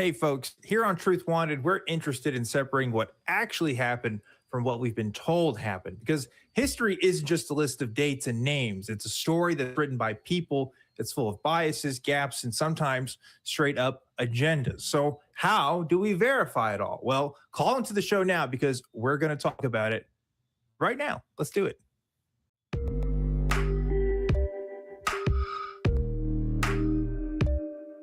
Hey, folks, here on Truth Wanted, we're interested in separating what actually happened from what we've been told happened because history isn't just a list of dates and names. It's a story that's written by people that's full of biases, gaps, and sometimes straight up agendas. So, how do we verify it all? Well, call into the show now because we're going to talk about it right now. Let's do it.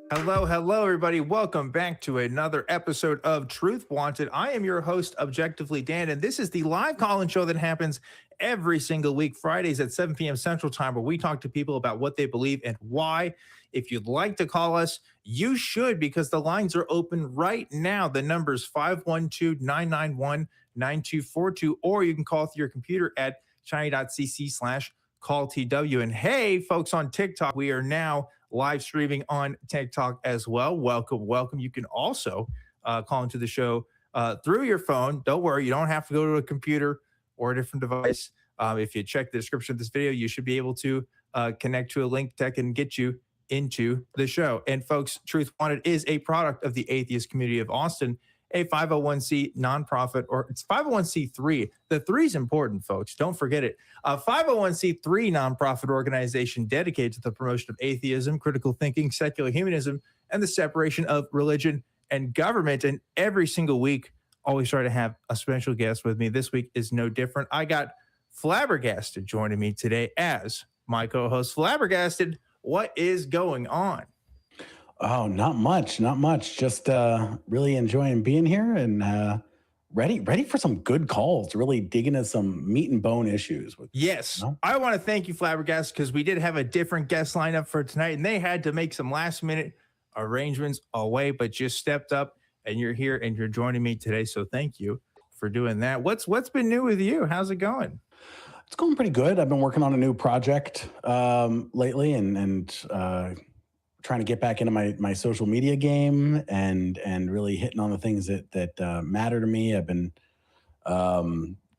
Hello, everybody. Welcome back to another episode of Truth Wanted. I am your host, ObjectivelyDan, and this is the live call-in show that happens every single week, Fridays at 7 p.m. Central Time, where we talk to people about what they believe and why. If you'd like to call us, you should, because the lines are open right now. The number is 512-991-9242, or you can call through your computer at shiny.cc/calltw. And hey, folks on TikTok, we are now live streaming on TikTok as well. Welcome. You can also call into the show through your phone. Don't worry, you don't have to go to a computer or a different device. If you check the description of this video, you should be able to connect to a link that can get you into the show. And folks, Truth Wanted is a product of the atheist community of Austin, a 501c nonprofit, or it's 501c3. The 3 is important, folks. Don't forget it. A 501c3 nonprofit organization dedicated to the promotion of atheism, critical thinking, secular humanism, and the separation of religion and government. And every single week, always try to have a special guest with me. This week is no different. I got Flabbergasted joining me today as my co-host. Flabbergasted, what is going on? Oh, not much. Just really enjoying being here and ready for some good calls, really digging into some meat and bone issues. Yes. I want to thank you, Flabbergasted, because we did have a different guest lineup for tonight, and they had to make some last-minute arrangements away, but you stepped up, and you're here, and you're joining me today, so thank you for doing that. What's been new with you? How's it going? It's going pretty good. I've been working on a new project lately, and trying to get back into my social media game and really hitting on the things that matter to me. I've been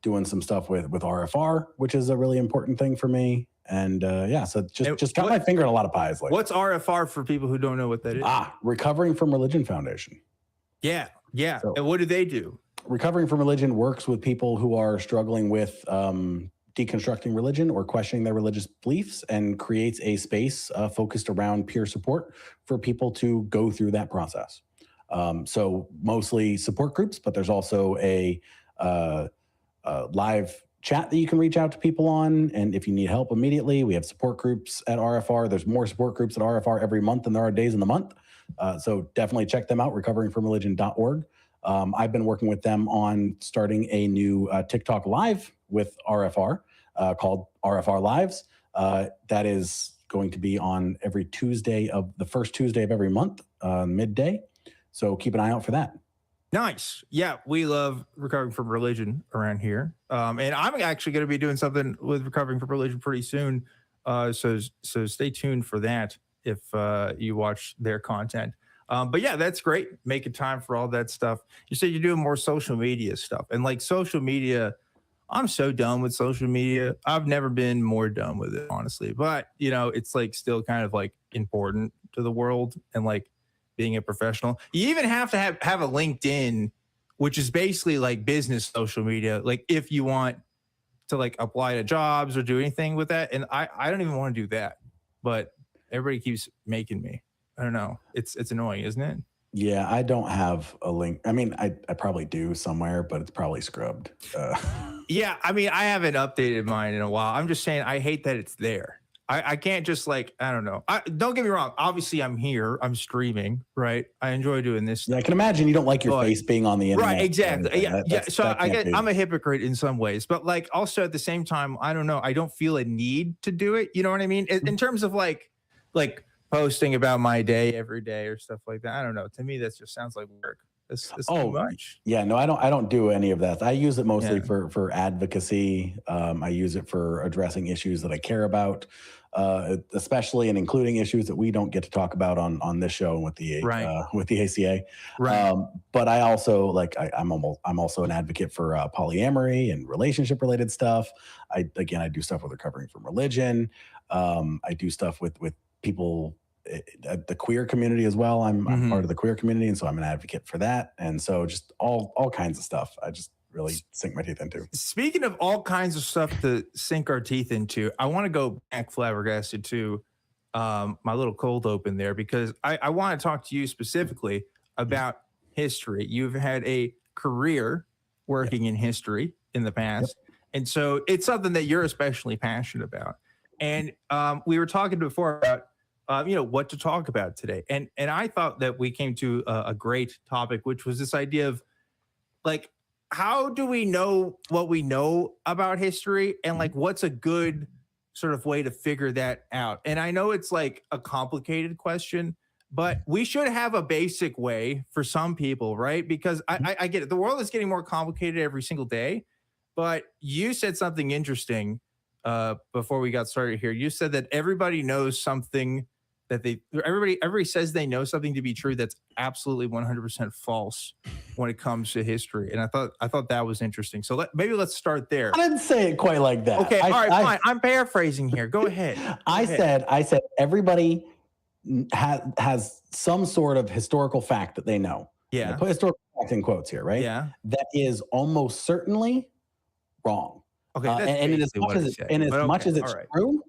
doing some stuff with RFR, which is a really important thing for me. And so just got my finger in a lot of pies. What's RFR for people who don't know what that is? Recovering from Religion Foundation. Yeah. So, and what do they do? Recovering from Religion works with people who are struggling with deconstructing religion or questioning their religious beliefs, and creates a space focused around peer support for people to go through that process. So mostly support groups, but there's also a live chat that you can reach out to people on. And if you need help immediately, we have support groups at RFR. There's more support groups at RFR every month than there are days in the month. So definitely check them out, recoveringfromreligion.org. I've been working with them on starting a new TikTok live with RFR called RFR Lives. That is going to be on every Tuesday of the first Tuesday of every month, midday. So keep an eye out for that. Nice. Yeah, we love Recovering from Religion around here. And I'm actually going to be doing something with Recovering from Religion pretty soon. So stay tuned for that if you watch their content. But yeah, that's great. Making time for all that stuff. You said you're doing more social media stuff, and like social media, I'm so done with social media. I've never been more done with it, honestly. But it's like still kind of like important to the world, and like being a professional, you even have to have a LinkedIn, which is basically like business social media. Like if you want to like apply to jobs or do anything with that, and I don't even want to do that, but everybody keeps making me. I don't know. It's annoying, isn't it? Yeah, I don't have a link. I mean, I probably do somewhere, but it's probably scrubbed. Yeah, I mean, I haven't updated mine in a while. I'm just saying I hate that it's there. I can't just like, I don't know. Don't get me wrong. Obviously, I'm here. I'm streaming, right? I enjoy doing this. Yeah, I can imagine you don't like your face being on the internet. Right, exactly. Yeah. So I'm a hypocrite in some ways. But like also at the same time, I don't know. I don't feel a need to do it. You know what I mean? In terms of like posting about my day every day or stuff like that. I don't know. To me, that just sounds like work. It's too much. Yeah, no, I don't do any of that. I use it mostly for advocacy. I use it for addressing issues that I care about, especially and including issues that we don't get to talk about on this show and with the ACA. Right. But I also I'm also an advocate for polyamory and relationship related stuff. I do stuff with Recovering from Religion. I do stuff with people the queer community as well. I'm part of the queer community, and so I'm an advocate for that. And so just all kinds of stuff. I just really sink my teeth into. Speaking of all kinds of stuff to sink our teeth into, I want to go back flabbergasted to my little cold open there, because I want to talk to you specifically about history. You've had a career working in history in the past. And so it's something that you're especially passionate about. And we were talking before about, what to talk about today. And I thought that we came to a great topic, which was this idea of like, how do we know what we know about history? And like, what's a good sort of way to figure that out? And I know it's like a complicated question, but we should have a basic way for some people, right? Because I get it. The world is getting more complicated every single day. But you said something interesting before we got started here. You said that everybody knows something that everybody says they know something to be true that's absolutely 100% false when it comes to history. And I thought that was interesting. So maybe let's start there. I didn't say it quite like that. Okay, all right, fine. I'm paraphrasing here. Go ahead. I said everybody has some sort of historical fact that they know. Yeah. I put historical fact in quotes here, right? Yeah. That is almost certainly wrong. Okay. And as much as it's true,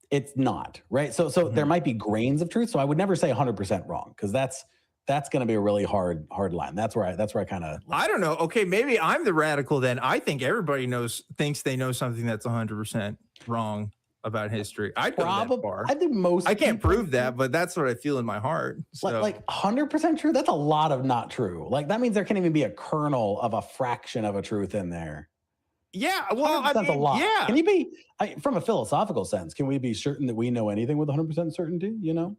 it's not, right? So there might be grains of truth. So I would never say 100% wrong, because that's going to be a really hard line. That's where I kind of. I don't know. Okay, maybe I'm the radical then. I think everybody thinks they know something that's 100% wrong about history. I'd go that far. I think most. I can't prove that, but that's what I feel in my heart. So. Like 100% true. That's a lot of not true. Like that means there can't even be a kernel of a fraction of a truth in there. Yeah, well, that's a lot. Yeah. Can you be, from a philosophical sense, can we be certain that we know anything with 100% certainty?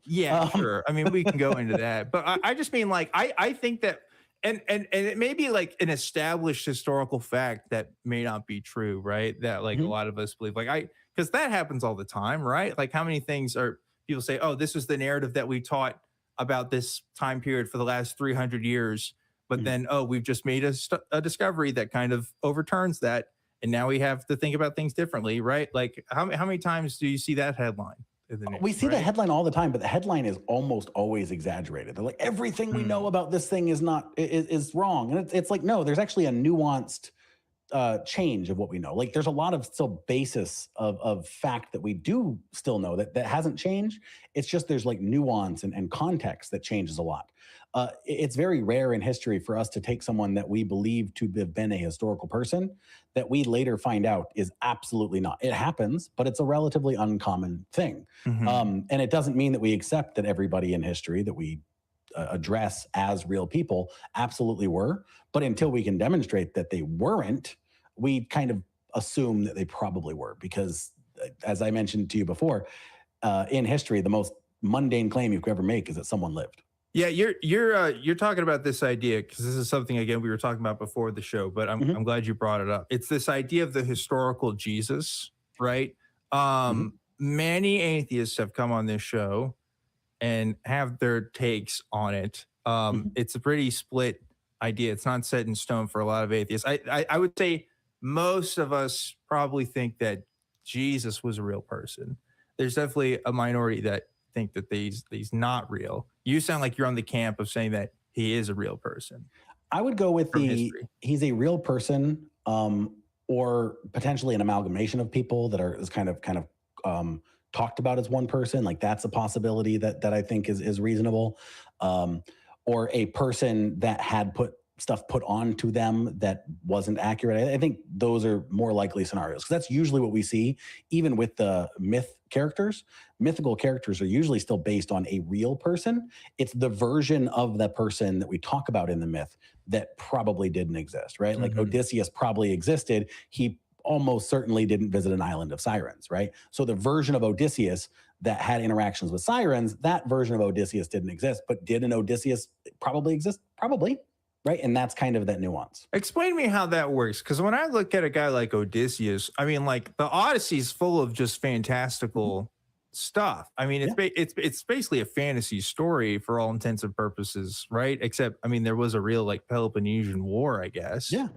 Yeah, sure. I mean, we can go into that, but I just mean like I think that, and it may be like an established historical fact that may not be true, right? That like a lot of us believe, like because that happens all the time, right? Like how many things are people say, oh, this was the narrative that we taught about this time period for the last 300 years, but then we've just made a discovery that kind of overturns that. And now we have to think about things differently, right? Like how many times do you see that headline? We see the headline all the time, but the headline is almost always exaggerated. They're like, everything we know about this thing is wrong. And it's like, no, there's actually a nuanced change of what we know. Like there's a lot of still basis of fact that we do still know that hasn't changed. It's just there's like nuance and context that changes a lot. It's very rare in history for us to take someone that we believe to have been a historical person that we later find out is absolutely not. It happens, but it's a relatively uncommon thing. And it doesn't mean that we accept that everybody in history that we address as real people absolutely were. But until we can demonstrate that they weren't, we kind of assume that they probably were. Because as I mentioned to you before, in history, the most mundane claim you could ever make is that someone lived. Yeah, you're talking about this idea, because this is something, again, we were talking about before the show, but I'm glad you brought it up. It's this idea of the historical Jesus, right? Many atheists have come on this show and have their takes on it. It's a pretty split idea. It's not set in stone for a lot of atheists. I would say most of us probably think that Jesus was a real person. There's definitely a minority that think that he's not real. You sound like you're on the camp of saying that he is a real person. I would go with he's a real person, or potentially an amalgamation of people that is kind of talked about as one person. Like that's a possibility that I think is reasonable. Or a person that had stuff put onto them that wasn't accurate. I think those are more likely scenarios, because that's usually what we see, even with the myth characters. Mythical characters are usually still based on a real person. It's the version of the person that we talk about in the myth that probably didn't exist, right? Like Odysseus probably existed. He almost certainly didn't visit an island of sirens, right? So the version of Odysseus that had interactions with sirens, that version of Odysseus didn't exist. But did an Odysseus probably exist? Probably. Right. And that's kind of that nuance. Explain to me how that works. Because when I look at a guy like Odysseus, I mean, like the Odyssey is full of just fantastical stuff. I mean, it's basically a fantasy story for all intents and purposes, right? Except, I mean, there was a real like Peloponnesian War, I guess. Yeah.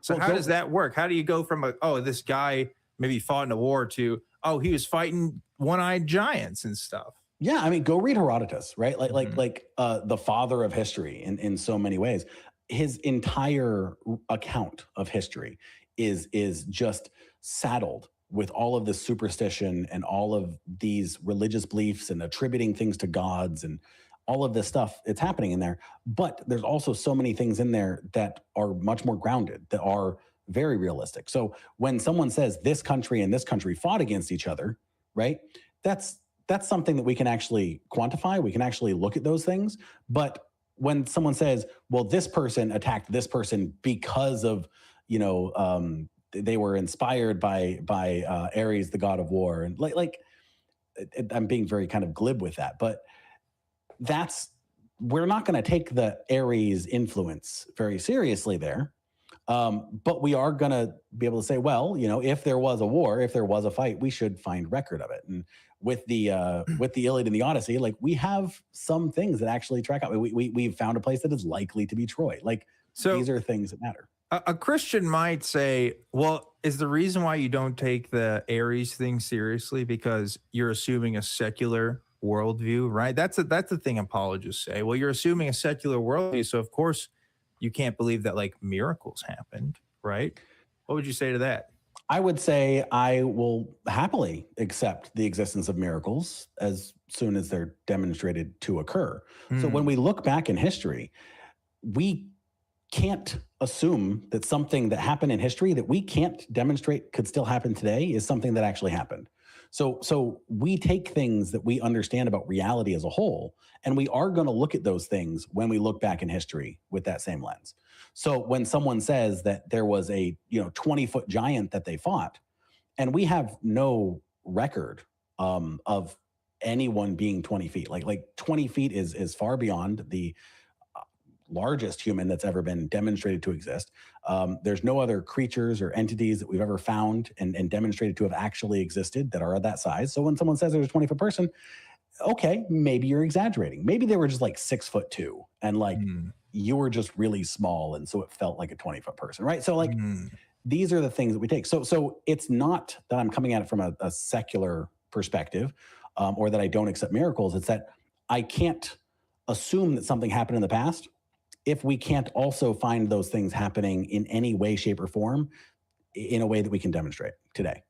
So how does that work? How do you go from this guy maybe fought in a war to, he was fighting one-eyed giants and stuff? Yeah, I mean, go read Herodotus, right? Mhm. The father of history in so many ways. His entire account of history is just saddled with all of this superstition and all of these religious beliefs and attributing things to gods and all of this stuff. It's happening in there, but there's also so many things in there that are much more grounded, that are very realistic. So when someone says this country and this country fought against each other, right? That's that's something that we can actually quantify. We can actually look at those things. But when someone says, well, this person attacked this person because of, they were inspired by Ares, the god of war, and I'm being very kind of glib with that, but that's we're not going to take the Ares influence very seriously there. But we are going to be able to say, well, if there was a war, if there was a fight, we should find record of it. And with the Iliad and the Odyssey, like we have some things that actually track out. We've found a place that is likely to be Troy. Like these So are things that matter. a Christian might say, well, is the reason why you don't take the Aries thing seriously because you're assuming a secular worldview, right? That's the thing apologists say. Well, you're assuming a secular worldview, so of course you can't believe that like miracles happened, right? What would you say to that? I would say I will happily accept the existence of miracles as soon as they're demonstrated to occur. So when Hmm. we look back in history, we can't assume that something that happened in history that we can't demonstrate could still happen today is something that actually happened. So we take things that we understand about reality as a whole, and we are going to look at those things when we look back in history with that same lens. So when someone says that there was a 20-foot giant that they fought, and we have no record of anyone being 20 feet, like 20 feet is far beyond the largest human that's ever been demonstrated to exist. There's no other creatures or entities that we've ever found and demonstrated to have actually existed that are of that size. So when someone says there's a 20-foot person, okay, maybe you're exaggerating. Maybe they were just like 6'2" and like Hmm. you were just really small. And so it felt like a 20-foot person, right? So like Hmm. these are the things that we take. So it's not that I'm coming at it from a secular perspective or that I don't accept miracles. It's that I can't assume that something happened in the past if we can't also find those things happening in any way, shape, or form in a way that we can demonstrate today.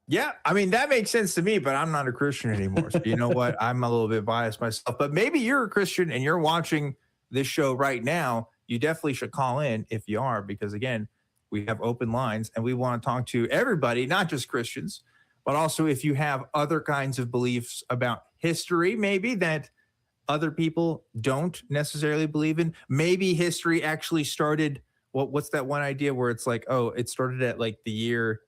Yeah, I mean that makes sense to me, but I'm not a Christian anymore. So you know what? I'm a little bit biased myself. But maybe you're a Christian and you're watching this show right now. You definitely should call in if you are, because again, we have open lines and we want to talk to everybody, not just Christians, but also if you have other kinds of beliefs about history, maybe that other people don't necessarily believe in. Maybe history actually started. What's that one idea where it's like, oh, it started at like the year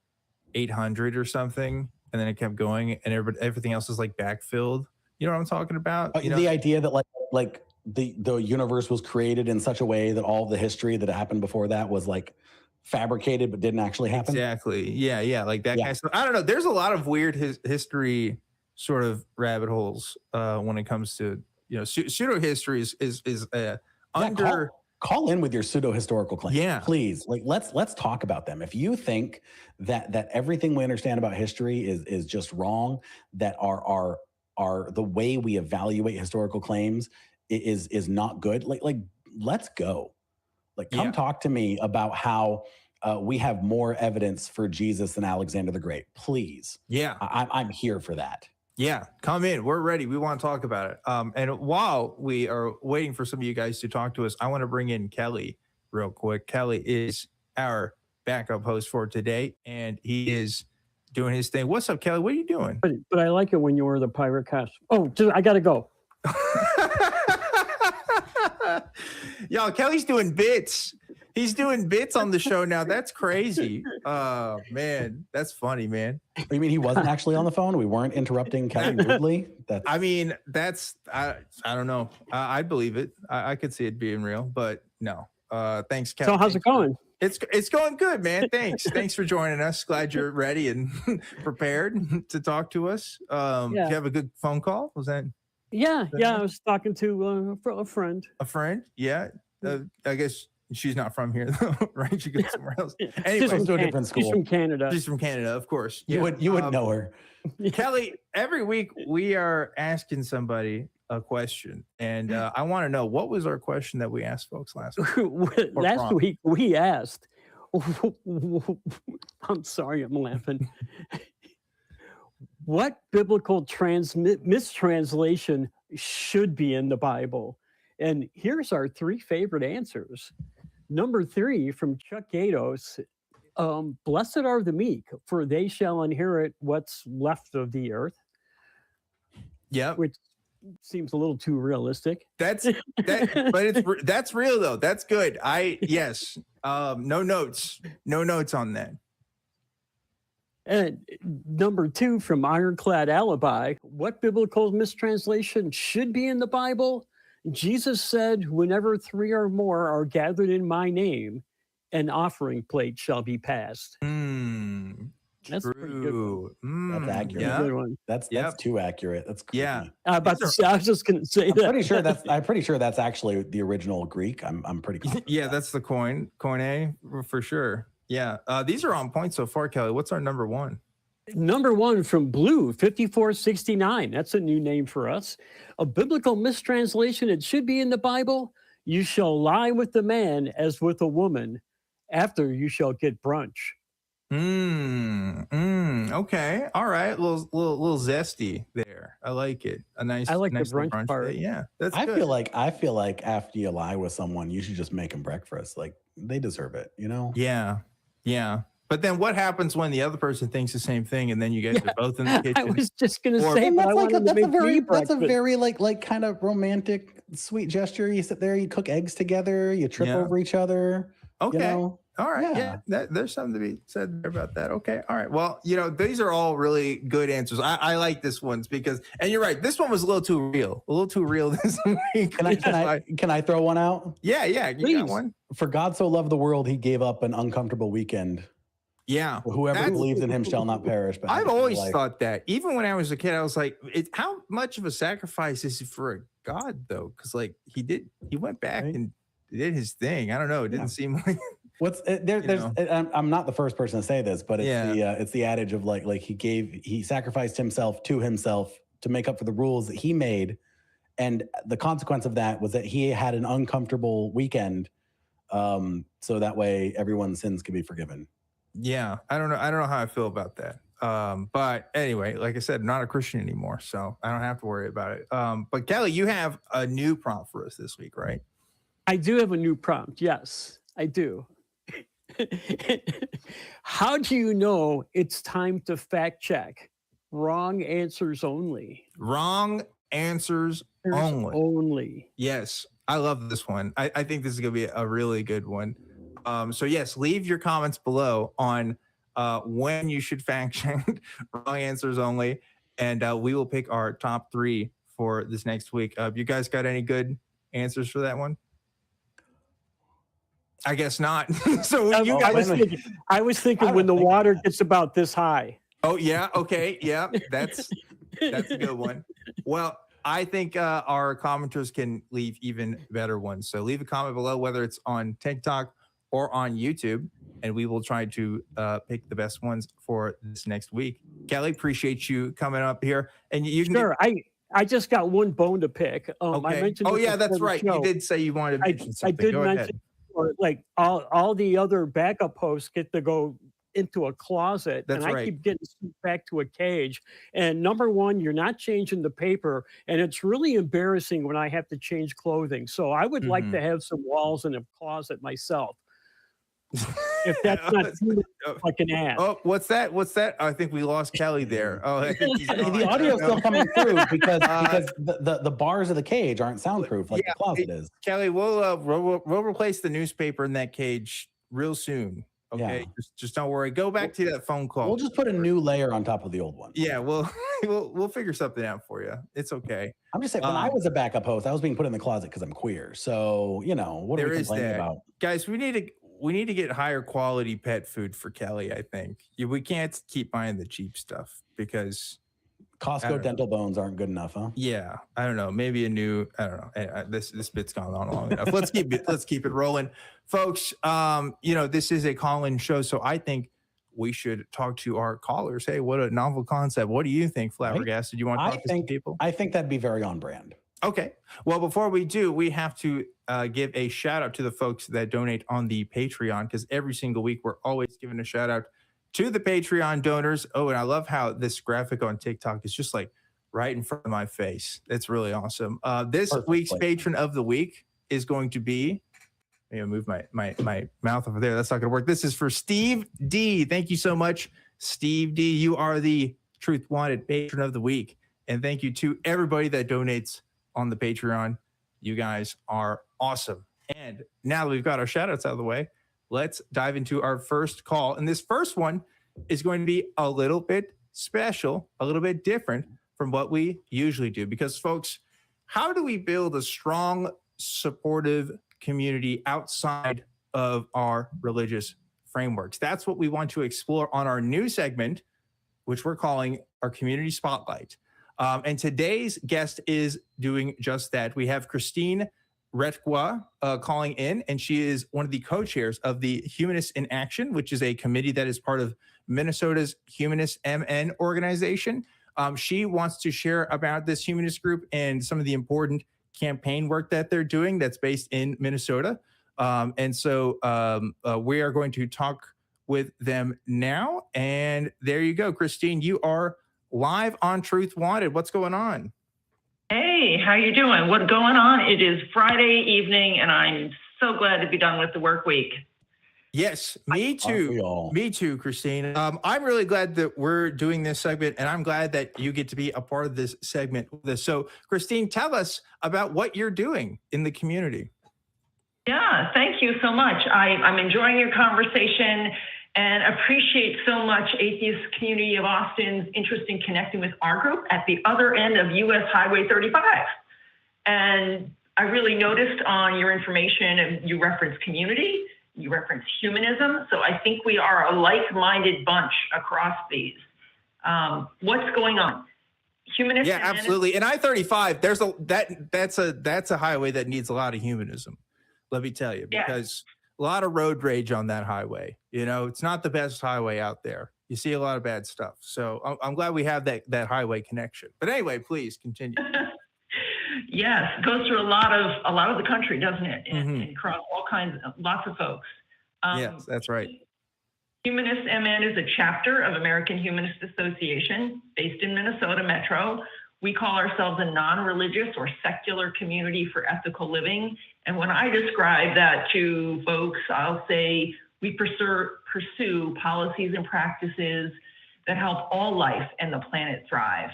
800 or something, and then it kept going, and everything else is like backfilled. You know what I'm talking about? The idea that the universe was created in such a way that all the history that happened before that was like fabricated but didn't actually happen. Exactly. Yeah, yeah, like that Yeah. kind of stuff. I don't know. There's a lot of weird history sort of rabbit holes when it comes to pseudo history is Yeah, under. call in with your pseudo historical claims, Yeah, please. Like let's talk about them. If you think that everything we understand about history is just wrong, that our the way we evaluate historical claims is not good. Like let's go. Like come yeah, talk to me about how we have more evidence for Jesus than Alexander the Great. Please, yeah. I'm here for that. Yeah, come in. We're ready. We want to talk about it. And while we are waiting for some of you guys to talk to us, I want to bring in Kelly real quick. Kelly is our backup host for today, and he is doing his thing. What's up, Kelly? What are you doing? But I like it when you were the pirate cast. Oh, I gotta go. Y'all, Kelly's doing bits. He's doing bits on the show now. That's crazy. Man, that's funny, man. You mean he wasn't actually on the phone? We weren't interrupting Kelly rudely? I mean, I don't know. I believe it. I could see it being real, but no. Thanks, Kelly. So how's it going? It's going good, man. Thanks for joining us. Glad you're ready and prepared to talk to us. Did you have a good phone call? Was that Yeah. I was talking to a friend. a friend? Yeah. I guess She's not from here though, right? She goes somewhere else. She's Anyway, from, to a Can- different she's school. from Canada. she's from Canada, of course. You wouldn't know her. Kelly, every week we are asking somebody a question, and I want to know, what was our question that we asked folks last week? Last prompt. week we asked. I'm sorry, I'm laughing. What biblical mistranslation should be in the Bible? And here's our 3 favorite answers. Number 3 from Chuck Gatos. Blessed are the meek, for they shall inherit what's left of the earth. Yep. Which seems a little too realistic. That's real though. That's good. Yes. No notes on that. And number 2 from Ironclad Alibi. What biblical mistranslation should be in the Bible? Jesus said, whenever 3 or more are gathered in my name, an offering plate shall be passed. That's a pretty good one. That's accurate. Yeah. Good one. That's too accurate. That's creepy. Yeah. I was just going to say that. I'm pretty sure that's actually the original Greek. I'm pretty confident. Yeah, that's the koine for sure. Yeah. These are on point so far, Kelly. What's our number 1? Number 1 from Blue 5469. That's a new name for us. A biblical mistranslation. It should be in the Bible. You shall lie with the man as with a woman. After you shall get brunch. Okay. All right. Little zesty there. I like it. A nice. I like the nice little brunch part. day. Yeah. That's I good. feel like after you lie with someone, you should just make them breakfast. Like, they deserve it, you know? Yeah. Yeah. But then what happens when the other person thinks the same thing, and then you guys are both in the kitchen? I was just going to Or- say, And but I wanted to make me that's a breakfast. very like kind of romantic, sweet gesture. You sit there, you cook eggs together, you trip Yeah. over each other. Okay. You know? All right. Yeah. Yeah. There's something to be said there about that. Okay. All right. Well, these are all really good answers. I like this one because, and you're right, this one was a little too real this week. Can I throw one out? Yeah. Yeah. You Please. got one. For God so loved the world, he gave up an uncomfortable weekend. Yeah. Whoever That's- believes in him shall not perish. But I've always thought that. Even when I was a kid, I was like, how much of a sacrifice is it for a God though? Because like he went back Right. and did his thing. I don't know. It didn't seem like I'm not the first person to say this, but it's Yeah. the adage of like he sacrificed himself to make up for the rules that he made, and the consequence of that was that he had an uncomfortable weekend, so that way everyone's sins could be forgiven. Yeah, I don't know how I feel about that. But anyway, like I said, I'm not a Christian anymore, so I don't have to worry about it. But Kelly, you have a new prompt for us this week, right? I do have a new prompt. Yes, I do. How do you know it's time to fact check? Wrong answers only. Wrong answers only. Yes, I love this one. I think this is going to be a really good one. So yes, leave your comments below on when you should fact check. Wrong answers only, and we will pick our top 3 for this next week. You guys got any good answers for that one? I guess not. So I was thinking when the water gets about this high. Oh yeah, okay, yeah, that's a good one. Well, I think our commenters can leave even better ones. So leave a comment below, whether it's on TikTok or on YouTube, and we will try to pick the best ones for this next week. Kelly, appreciate you coming up here, and you can. Sure, I just got one bone to pick. Okay. I mentioned. Oh it yeah, before that's the right. show. You did say you wanted to mention I something. did Go mention, ahead. or like all the other backup hosts get to go into a closet, That's and I right. keep getting sent back to a cage. And number one, you're not changing the paper, and it's really embarrassing when I have to change clothing. So I would like to have some walls in a closet myself. If that's not too like an ass. Oh, what's that? What's that? I think we lost Kelly there. Oh, I think he's The audio's still coming through because the bars of the cage aren't soundproof like the closet is. Kelly, we'll replace the newspaper in that cage real soon. Okay, Yeah. just don't worry. Go back to that phone call. We'll just put a new layer on top of the old one. Yeah, we'll figure something out for you. It's okay. I'm just saying, when I was a backup host, I was being put in the closet because I'm queer. So, what are There we is complaining that. about? Guys, we need to get higher quality pet food for Kelly. I think we can't keep buying the cheap stuff because Costco dental bones aren't good enough, huh? Yeah, I don't know. Maybe a new. I don't know. This bit's gone on long enough. Let's keep it rolling, folks. This is a call-in show, so I think we should talk to our callers. Hey, what a novel concept. What do you think, Flabbergasted? Do you want to talk to some people? I think that'd be very on brand. Okay. Well, before we do, we have to give a shout out to the folks that donate on the Patreon, because every single week we're always giving a shout out to the Patreon donors. Oh, and I love how this graphic on TikTok is just like right in front of my face. It's really awesome. This week's patron of the week is going to be, I'm gonna move my mouth over there. That's not gonna work. This is for Steve D. Thank you so much, Steve D. You are the Truth Wanted patron of the week. And thank you to everybody that donates on the Patreon. You guys are awesome. And now that we've got our shout outs out of the way, let's dive into our first call. And this first one is going to be a little bit special, a little bit different from what we usually do. Because, folks, how do we build a strong, supportive community outside of our religious frameworks? That's what we want to explore on our new segment, which we're calling our Community Spotlight. And today's guest is doing just that. We have Christine Retqua calling in, and she is one of the co-chairs of the Humanists in Action, which is a committee that is part of Minnesota's Humanist MN organization. She wants to share about this humanist group and some of the important campaign work that they're doing that's based in Minnesota. So we are going to talk with them now. And there you go. Christine, you are live on Truth Wanted. What's going on? Hey, how you doing? What's going on? It is Friday evening, and I'm so glad to be done with the work week. Yes, me too. Me too, Christine. I'm really glad that we're doing this segment, and I'm glad that you get to be a part of this segment. So, Christine, tell us about what you're doing in the community. Yeah, thank you so much. I'm enjoying your conversation and appreciate so much Atheist Community of Austin's interest in connecting with our group at the other end of US Highway 35. And I really noticed on your information, and you referenced community, you referenced humanism. So I think we are a like-minded bunch across these. What's going on? Humanism. Yeah, absolutely. And I-35, that's a highway that needs a lot of humanism. Let me tell you, because a lot of road rage on that highway. You know, it's not the best highway out there. You see a lot of bad stuff. So I'm glad we have that highway connection. But anyway, please continue. Yes, it goes through a lot of the country, doesn't it? And across all kinds of lots of folks. Yes, that's right. Humanist MN is a chapter of American Humanist Association based in Minnesota Metro. We call ourselves a non-religious or secular community for ethical living. And when I describe that to folks, I'll say we pursue policies and practices that help all life and the planet thrive.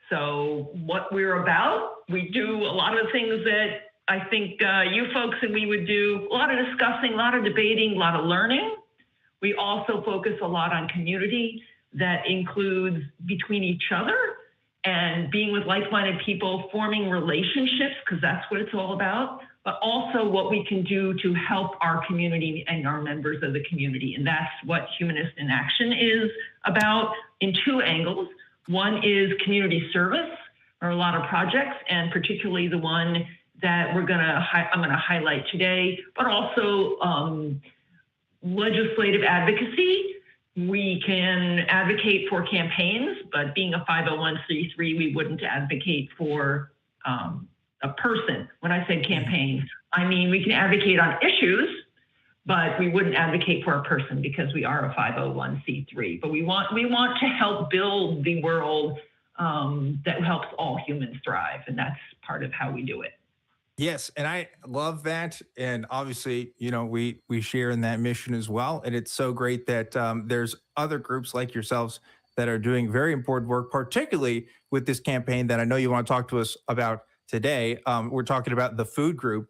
So what we're about, we do a lot of the things that I think you folks and we would do, a lot of discussing, a lot of debating, a lot of learning. We also focus a lot on community that includes between each other and being with like-minded people, forming relationships, because that's what it's all about, but also what we can do to help our community and our members of the community. And that's what Humanists in Action is about in two angles. One is community service, or a lot of projects, and particularly the one that I'm gonna highlight today, but also legislative advocacy. We can advocate for campaigns, but being a 501c3, we wouldn't advocate for a person. When I say campaign, I mean we can advocate on issues, but we wouldn't advocate for a person because we are a 501c3. But we want to help build the world that helps all humans thrive, and that's part of how we do it. Yes, and I love that. And obviously, you know, we share in that mission as well. And it's so great that there's other groups like yourselves that are doing very important work, particularly with this campaign that I know you want to talk to us about today. We're talking about the Food Group,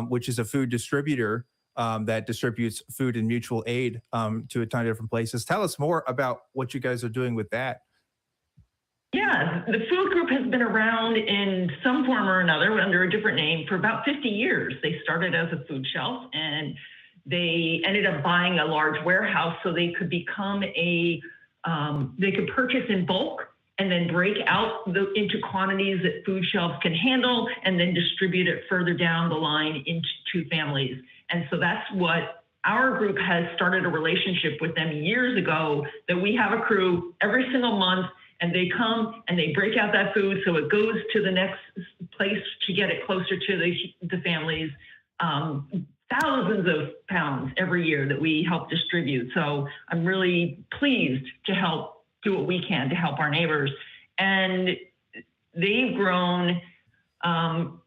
which is a food distributor that distributes food and mutual aid to a ton of different places. Tell us more about what you guys are doing with that. Yeah, the Food Group has been around in some form or another under a different name for about 50 years. They started as a food shelf and they ended up buying a large warehouse so they could become they could purchase in bulk and then break out into quantities that food shelves can handle, and then distribute it further down the line into families. And so that's what our group has started a relationship with them years ago, that we have a crew every single month, and they come and they break out that food so it goes to the next place to get it closer to the families. Thousands of pounds every year that we help distribute. So I'm really pleased to help do what we can to help our neighbors. And they've grown.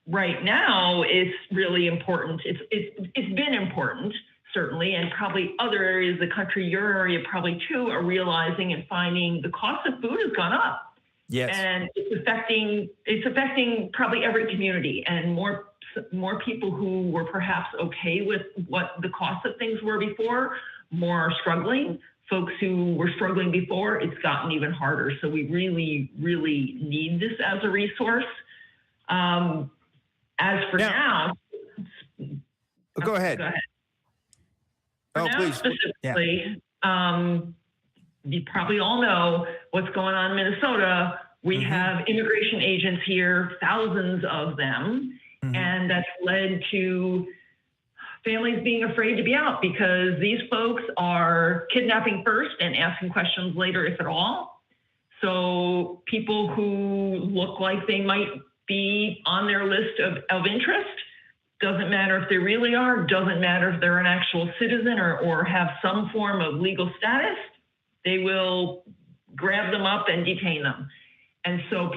Right now, it's really important. It's been important, certainly, and probably other areas of the country, your area probably too, are realizing and finding the cost of food has gone up. Yes. And it's affecting probably every community, and more people who were perhaps okay with what the cost of things were before, more are struggling. Folks who were struggling before, it's gotten even harder. So we really, really need this as a resource. As for now, go ahead. For now, please. specifically, you probably all know what's going on in Minnesota. We have immigration agents here, thousands of them, and that's led to families being afraid to be out because these folks are kidnapping first and asking questions later, if at all. So people who look like they might be on their list of interest, doesn't matter if they really are, doesn't matter if they're an actual citizen or have some form of legal status, they will grab them up and detain them. And so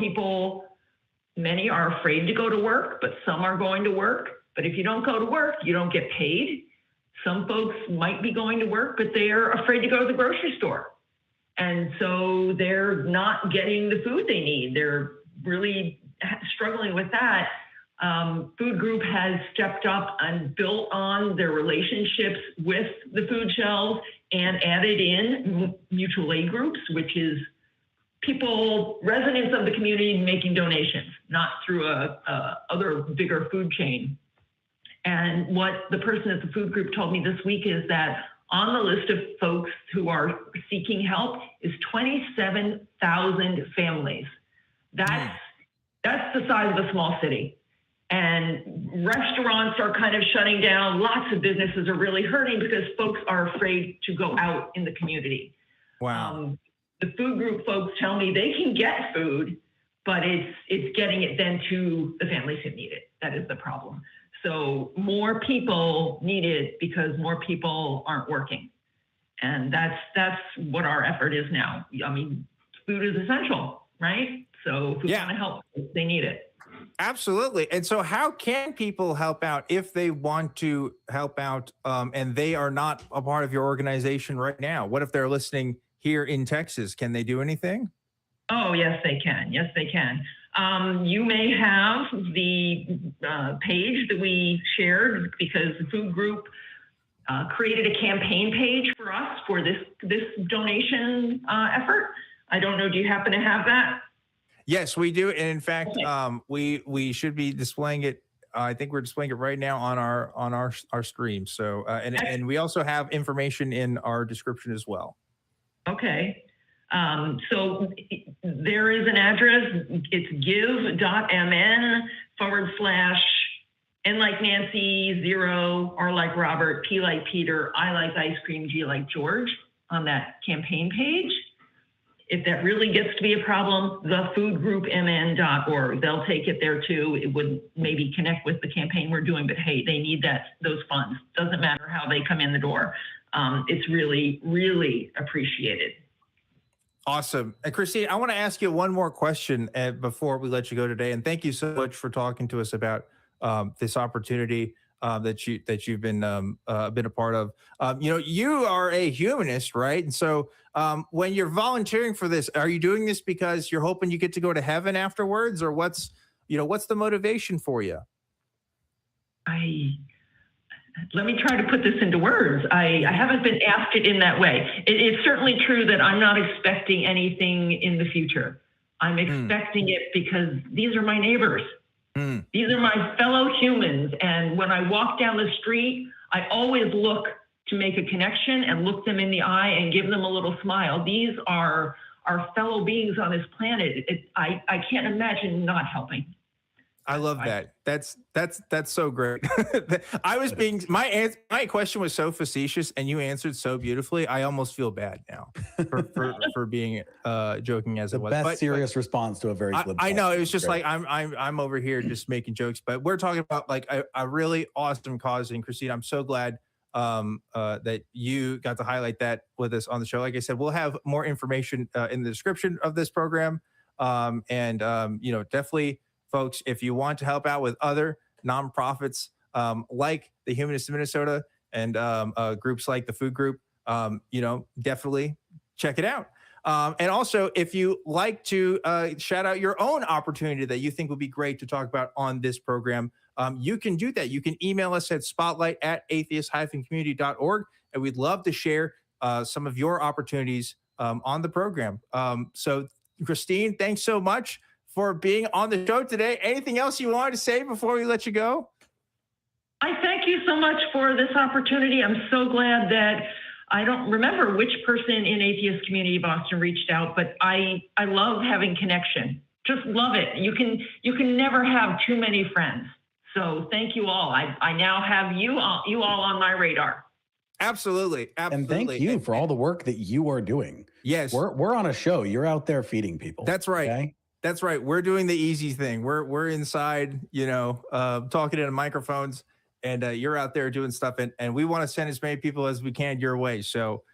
many are afraid to go to work, but some are going to work. But if you don't go to work, you don't get paid. Some folks might be going to work, but they're afraid to go to the grocery store. And so they're not getting the food they need. They're really struggling with that. Food Group has stepped up and built on their relationships with the food shelves and added in mutual aid groups, which is residents of the community making donations, not through a other bigger food chain. And what the person at the Food Group told me this week is that on the list of folks who are seeking help is 27,000 families. That's the size of a small city. And restaurants are kind of shutting down. Lots of businesses are really hurting because folks are afraid to go out in the community. Wow. The Food Group folks tell me they can get food, but it's getting it then to the families who need it. That is the problem. So more people need it because more people aren't working. And that's what our effort is now. I mean, food is essential, right? So if we want to help, they need it. Absolutely. And so how can people help out if they want to help out and they are not a part of your organization right now? What if they're listening here in Texas? Can they do anything? Oh, yes, they can. Yes, they can. You may have the page that we shared because the Food Group created a campaign page for us for this donation effort. I don't know. Do you happen to have that? Yes, we do. And in fact, we should be displaying it. I think we're displaying it right now on our stream. So and we also have information in our description as well. Okay. So there is an address. It's give.mn/N like Nancy, 0, R like Robert, P like Peter, I like ice cream, G like George on that campaign page. If that really gets to be a problem, thefoodgroupmn.org. They'll take it there too. It would maybe connect with the campaign we're doing, but hey, they need those funds. Doesn't matter how they come in the door. It's really, really appreciated. Awesome. And Christine, I want to ask you one more question before we let you go today. And thank you so much for talking to us about this opportunity that you've been a part of. You are a humanist, right? And so when you're volunteering for this, are you doing this because you're hoping you get to go to heaven afterwards, or what's the motivation for you? Let me try to put this into words. I haven't been asked it in that way. It's certainly true that I'm not expecting anything in the future. I'm expecting it because these are my neighbors. These are my fellow humans. And when I walk down the street, I always look to make a connection and look them in the eye and give them a little smile. These are our fellow beings on this planet. I can't imagine not helping. I love that. That's so great. I was being my question was so facetious, and you answered so beautifully. I almost feel bad now for being joking as The it was. best serious response to a very glib I know it question. was just Great. like I'm over here just making jokes, but we're talking about like a really awesome cause. And Christine, I'm so glad that you got to highlight that with us on the show. Like I said, we'll have more information in the description of this program, and definitely. Folks, if you want to help out with other nonprofits like the Humanists of Minnesota and groups like the Food Group, definitely check it out. And also, if you like to shout out your own opportunity that you think would be great to talk about on this program, you can do that. You can email us at spotlight@atheist-community.org, and we'd love to share some of your opportunities on the program. So, Christine, thanks so much for being on the show today. Anything else you wanted to say before we let you go? I thank you so much for this opportunity. I'm so glad that I don't remember which person in Atheist Community Boston reached out, but I love having connection. Just love it. You can never have too many friends. So thank you all. I now have you all on my radar. Absolutely. And thank you for all the work that you are doing. Yes. We're on a show. You're out there feeding people. That's right. Okay? That's right. We're doing the easy thing. We're inside, talking into microphones, and you're out there doing stuff. And we want to send as many people as we can your way. So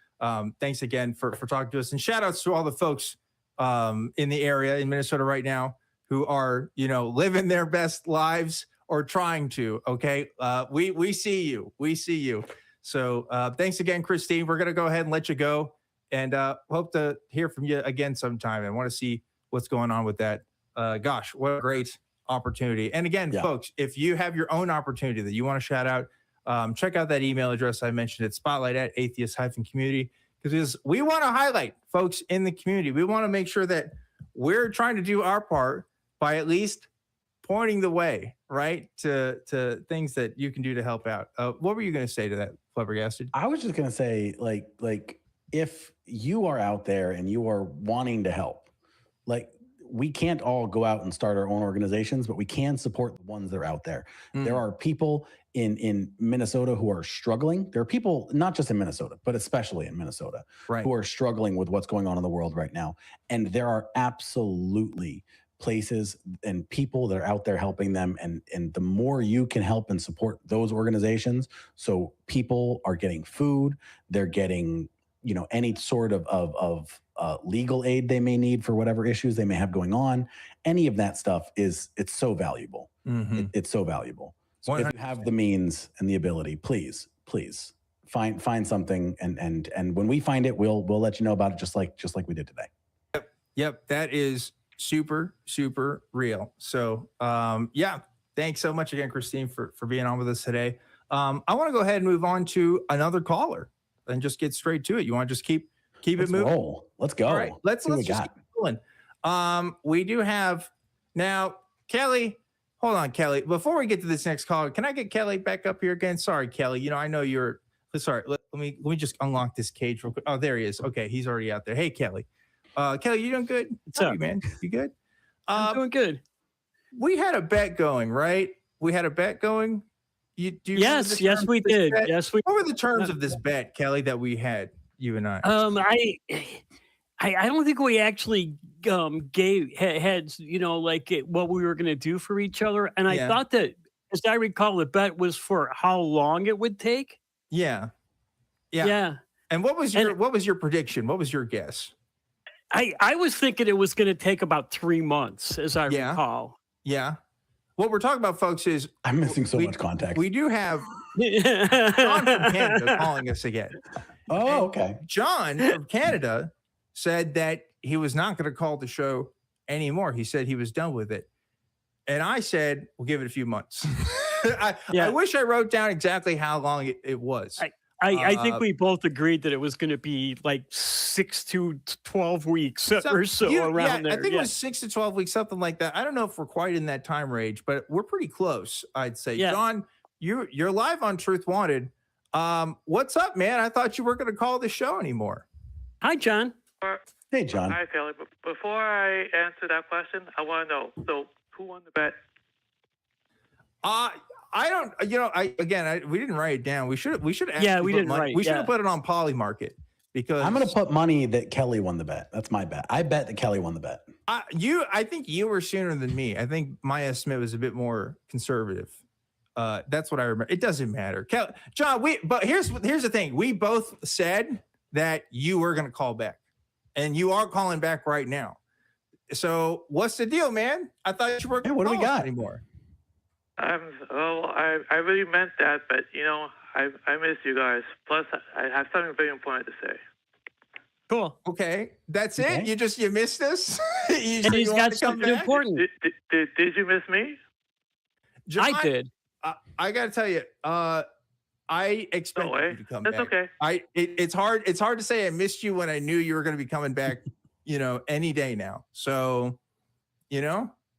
thanks again for talking to us. And shout outs to all the folks in the area in Minnesota right now who are, living their best lives or trying to. Okay. We see you. We see you. So thanks again, Christine. We're going to go ahead and let you go, and hope to hear from you again sometime. And want to see what's going on with that. Gosh, what a great opportunity. And again, folks, if you have your own opportunity that you want to shout out, check out that email address I mentioned at spotlight@atheist-community, because we want to highlight folks in the community. We want to make sure that we're trying to do our part by at least pointing the way, right, to things that you can do to help out. What were you going to say to that, Flabbergasted? I was just going to say, like, if you are out there and you are wanting to help, like, we can't all go out and start our own organizations, but we can support the ones that are out there. There are people in Minnesota who are struggling. There are people not just in Minnesota, but especially in Minnesota, Right. who are struggling with what's going on in the world right now. And there are absolutely places and people that are out there helping them. And the more you can help and support those organizations, so people are getting food, they're getting, any sort of legal aid they may need for whatever issues they may have going on. Any of that stuff it's so valuable. It's so valuable. So if you have the means and the ability, please find something. And when we find it, we'll let you know about it, just like we did today. Yep. That is super, super real. So, thanks so much again, Christine, for being on with us today. I want to go ahead and move on to another caller and just get straight to it. You want to just keep it moving? Roll. Let's go. All right, let's just keep going. We do have now Kelly. Hold on, Kelly. Before we get to this next caller, can I get Kelly back up here again? Sorry, Kelly. I know you're sorry. Let me just unlock this cage real quick. Oh, there he is. Okay, he's already out there. Hey, Kelly. Kelly, you doing good? What's up, man? You good? I'm doing good. We had a bet going, right? We had a bet going. Do you Yes, we did. Bet? Yes, we. What were the terms of this bet, Kelly, that we had, you and I? I don't think we actually had what we were going to do for each other, and I thought that, as I recall, the bet was for how long it would take. Yeah. And what was your prediction? What was your guess? I was thinking it was going to take about 3 months, as I recall. Yeah. What we're talking about, folks, is I'm missing so much context. We do have John from Canada calling us again. Oh, okay. John from Canada said that he was not going to call the show anymore. He said he was done with it. And I said, we'll give it a few months. I wish I wrote down exactly how long it was. I think we both agreed that it was going to be like 6 to 12 weeks or so around there. I think it was 6 to 12 weeks, something like that. I don't know if we're quite in that time range, but we're pretty close, I'd say. Yeah. John, you're live on Truth Wanted. What's up, man? I thought you weren't going to call the show anymore. Hi, John. Hey, John. Hi, Kelly. But before I answer that question, I want to know. So, who won the bet? I don't. We didn't write it down. We should. Yeah, we didn't money. write. We should Yeah. have put it on Polymarket because I'm going to put money that Kelly won the bet. That's my bet. I bet that Kelly won the bet. I think you were sooner than me. I think my estimate was a bit more conservative. That's what I remember. It doesn't matter, John. But here's the thing. We both said that you were going to call back, and you are calling back right now. So what's the deal, man? I thought you weren't. Hey, what do we got anymore? I really meant that, but I miss you guys. Plus, I have something very important to say. Cool. Okay, that's it. You missed us. And he's got something important. Did you miss me? John, I did. I got to tell you, I expected you to come That's back. okay. It's hard to say I missed you when I knew you were going to be coming back, any day now. So,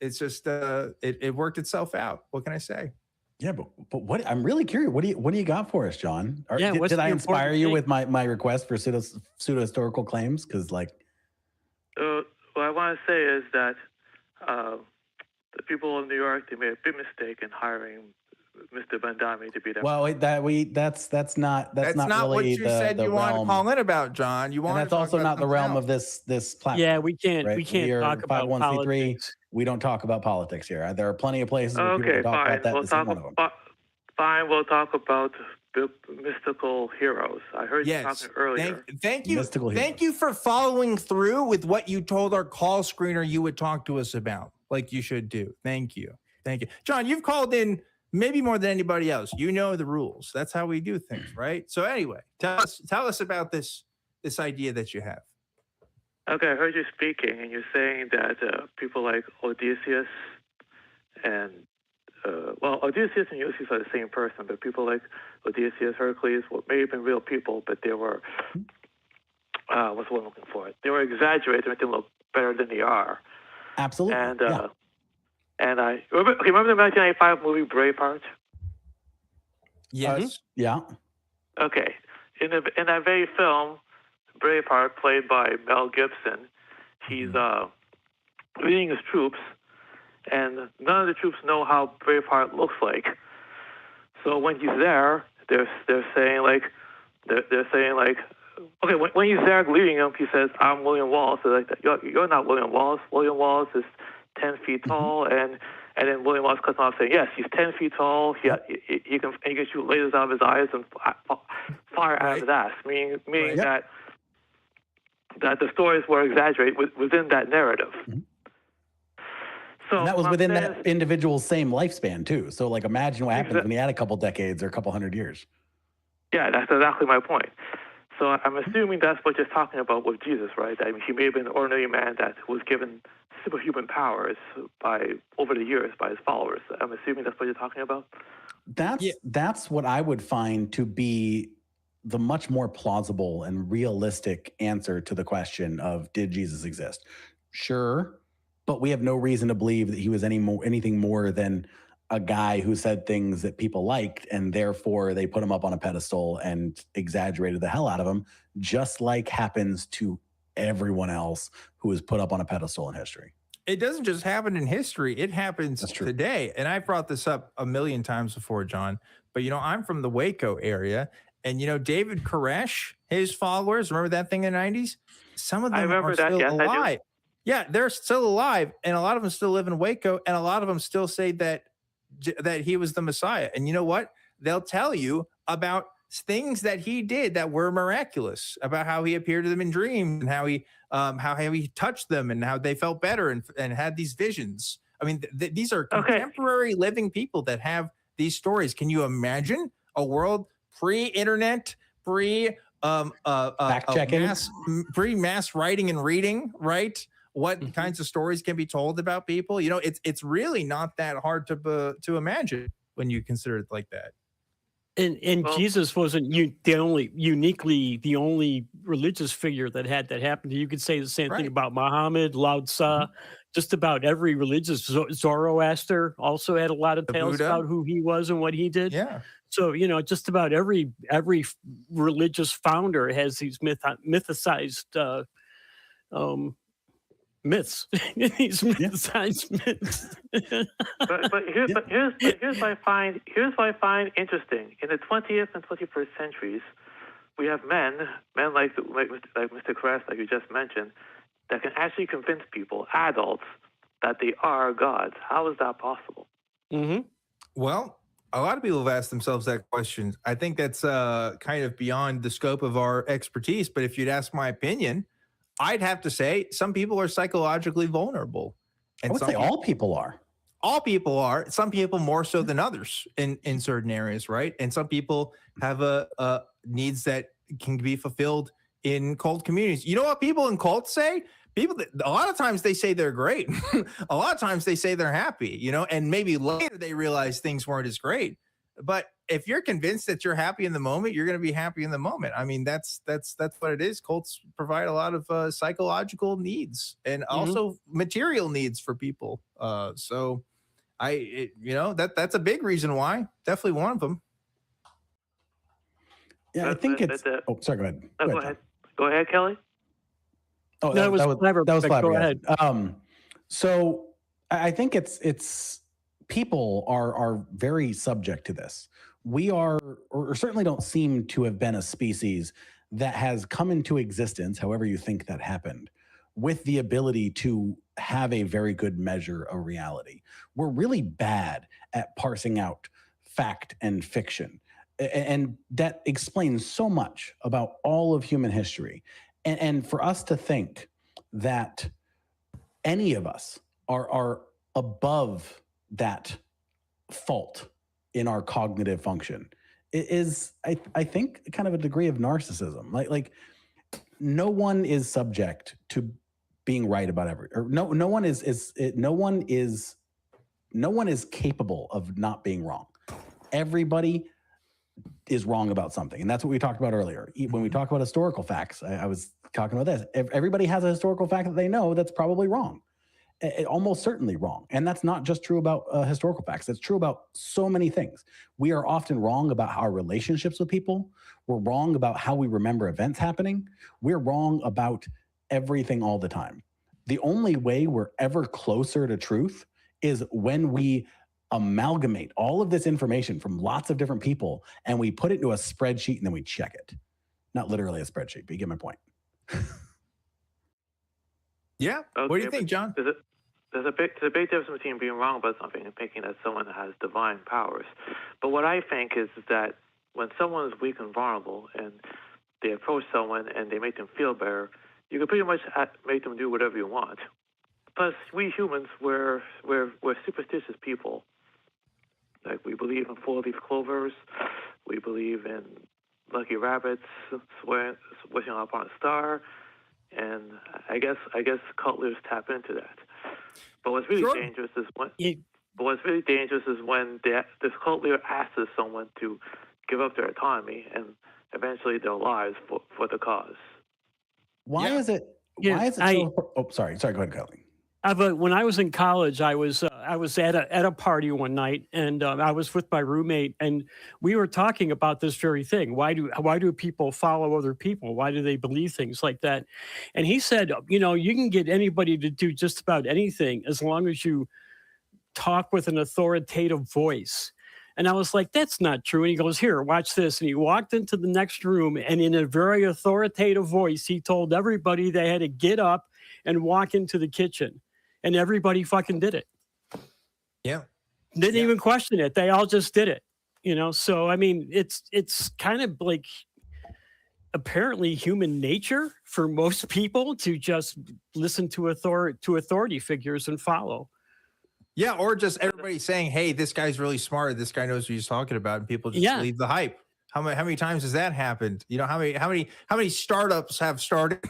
it's just it worked itself out. What can I say? Yeah, but what I'm really curious. What do you got for us, John? Did I the inspire important you thing? with my request for pseudo historical claims? Because what I want to say is that the people of New York, they made a big mistake in hiring Mr. Bandami to be their. Well, that's not really what you said you wanted to call in about, John. And that's also not the realm of this platform. Yeah, we can't. Right? We can't talk about 501c3. politics. We don't talk about politics here. There are plenty of places where people Okay, can talk fine. about that. We'll This is talk one of them. fine. We'll talk about the mystical heroes. I heard you talking earlier. Thank you. Mystical Thank heroes. you for following through with what you told our call screener you would talk to us about, like you should do. Thank you. John, you've called in maybe more than anybody else. You know the rules. That's how we do things, right? So anyway, tell us about this idea that you have. Okay, I heard you speaking, and you're saying that people like Odysseus and Odysseus and Ulysses are the same person, but people like Odysseus, Hercules, may have been real people, but they were what's the word I'm looking for? They were exaggerated to make them look better than they are. Absolutely. And I remember the 1995 movie Braveheart. Yes. Yeah. Okay, in that very film, Braveheart, played by Mel Gibson, he's leading his troops, and none of the troops know how Braveheart looks like. So when he's there, they're saying okay, when he's there leading them, he says, "I'm William Wallace." They're like, "You're not William Wallace. William Wallace is 10 feet tall," and then William Wallace cuts him off saying, "Yes, he's 10 feet tall. He can shoot lasers out of his eyes and fire out of his ass," meaning that the stories were exaggerated within that narrative. Mm-hmm. So and that was within that individual's same lifespan too. So like, imagine what happens when he had a couple decades or a couple hundred years. Yeah, that's exactly my point. So I'm assuming that's what you're talking about with Jesus, right? I mean, he may have been an ordinary man that was given superhuman powers over the years by his followers. I'm assuming that's what you're talking about. That's what I would find to be the much more plausible and realistic answer to the question of, did Jesus exist? Sure, but we have no reason to believe that he was anything more than a guy who said things that people liked, and therefore they put him up on a pedestal and exaggerated the hell out of him, just like happens to everyone else who is put up on a pedestal in history. It doesn't just happen in history. It happens today. And I've brought this up a million times before, John, but I'm from the Waco area, and David Koresh, his followers, remember that thing in the 90s? Some of them are still alive. Yeah, they're still alive, and a lot of them still live in Waco, and a lot of them still say that he was the Messiah. And you know what? They'll tell you about things that he did that were miraculous, about how he appeared to them in dreams, and how he touched them, and how they felt better and had these visions. I mean, these are contemporary living people that have these stories. Can you imagine a world pre-internet, fact-checking, pre-mass writing and reading, right? What kinds of stories can be told about people? It's really not that hard to imagine when you consider it like that. And Jesus wasn't the only religious figure that had that happen. You could say the same thing about Muhammad, Lao Tzu, just about every religious. Zoroaster also had a lot of tales about who he was and what he did. Yeah. So just about every religious founder has these mythicized myths. These mythicized myths. Here's what I find interesting. In the 20th and 21st centuries, we have men like Mr. Kress, like you just mentioned, that can actually convince people, adults, that they are gods. How is that possible? Mm-hmm. Well, a lot of people have asked themselves that question. I think that's kind of beyond the scope of our expertise. But if you'd ask my opinion, I'd have to say some people are psychologically vulnerable. And I would say all people are. All people are. Some people more so than others in certain areas, right? And some people have needs that can be fulfilled in cult communities. You know what people in cults say? A lot of times they say they're great. A lot of times they say they're happy, and maybe later they realize things weren't as great. But if you're convinced that you're happy in the moment, you're going to be happy in the moment. I mean, that's what it is. Cults provide a lot of psychological needs and also material needs for people. So that's a big reason why. Definitely one of them. Yeah, I think it's. Oh, sorry. Go ahead. Go ahead. Go ahead, Kelly. Oh, that was Flabbergasted. Go ahead. So I think it's people are very subject to this. We are, or certainly don't seem to have been a species that has come into existence, however you think that happened, with the ability to have a very good measure of reality. We're really bad at parsing out fact and fiction. And that explains so much about all of human history. And for us to think that any of us are above that fault in our cognitive function is, I think, kind of a degree of narcissism. Like no one is subject to being right about no one is capable of not being wrong. Everybody is wrong about something. And that's what we talked about earlier. When we talk about historical facts, I was talking about this. Everybody has a historical fact that they know that's probably wrong. Almost certainly wrong. And that's not just true about historical facts. It's true about so many things. We are often wrong about our relationships with people. We're wrong about how we remember events happening. We're wrong about everything all the time. The only way we're ever closer to truth is when we amalgamate all of this information from lots of different people and we put it into a spreadsheet and then we check it. Not literally a spreadsheet, but you get my point. Yeah. Okay, what do you think, John? There's a big difference between being wrong about something and thinking that someone has divine powers. But what I think is that when someone is weak and vulnerable and they approach someone and they make them feel better, you can pretty much make them do whatever you want. Plus, we humans, we're superstitious people. Like, we believe in four-leaf clovers. We believe in lucky rabbits wishing upon a star. And I guess cult leaders tap into that. But what's really dangerous is when this cult leader asks someone to give up their autonomy and eventually their lives for the cause. Why is it so? Oh, sorry. Go ahead, Kelly. When I was in college, I was at a party one night, and I was with my roommate, and we were talking about this very thing. Why do people follow other people? Why do they believe things like that? And he said, you can get anybody to do just about anything as long as you talk with an authoritative voice. And I was like, that's not true. And he goes, here, watch this. And he walked into the next room, and in a very authoritative voice, he told everybody they had to get up and walk into the kitchen. And everybody fucking did it. Yeah. Didn't even question it. They all just did it. So I mean, it's kind of like apparently human nature for most people to just listen to authority figures and follow. Yeah, or just everybody saying, hey, this guy's really smart. This guy knows what he's talking about, and people just believe the hype. How many times has that happened? How many startups have started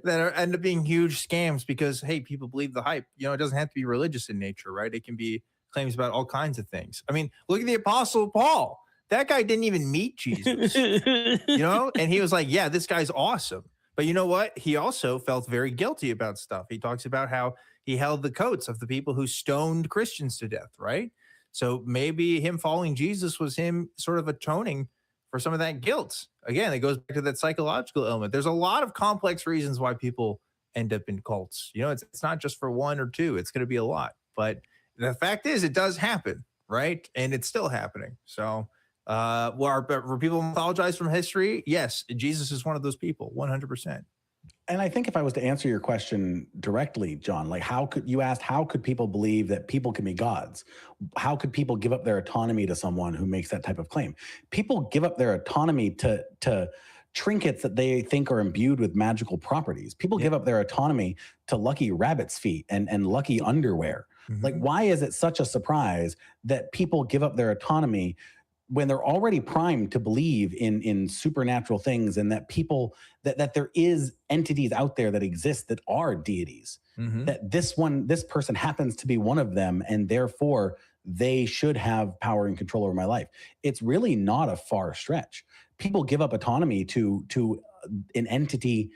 that end up being huge scams because, hey, people believe the hype. It doesn't have to be religious in nature, right? It can be claims about all kinds of things. I mean, look at the Apostle Paul. That guy didn't even meet Jesus, and he was like, yeah, this guy's awesome. But you know what? He also felt very guilty about stuff. He talks about how he held the coats of the people who stoned Christians to death, right? So maybe him following Jesus was him sort of atoning for some of that guilt. Again, it goes back to that psychological element. There's a lot of complex reasons why people end up in cults. It's not just for one or two. It's going to be a lot. But the fact is, it does happen, right? And it's still happening. So, were people mythologized from history? Yes, Jesus is one of those people, 100%. And I think if I was to answer your question directly, John, like how could people believe that people can be gods? How could people give up their autonomy to someone who makes that type of claim? People give up their autonomy to trinkets that they think are imbued with magical properties. People give up their autonomy to lucky rabbit's feet and lucky underwear. Mm-hmm. Like, why is it such a surprise that people give up their autonomy when they're already primed to believe in supernatural things, and that that there is entities out there that exist that are deities, Mm-hmm. that this person happens to be one of them, and therefore they should have power and control over my life? It's really not a far stretch. People give up autonomy to an entity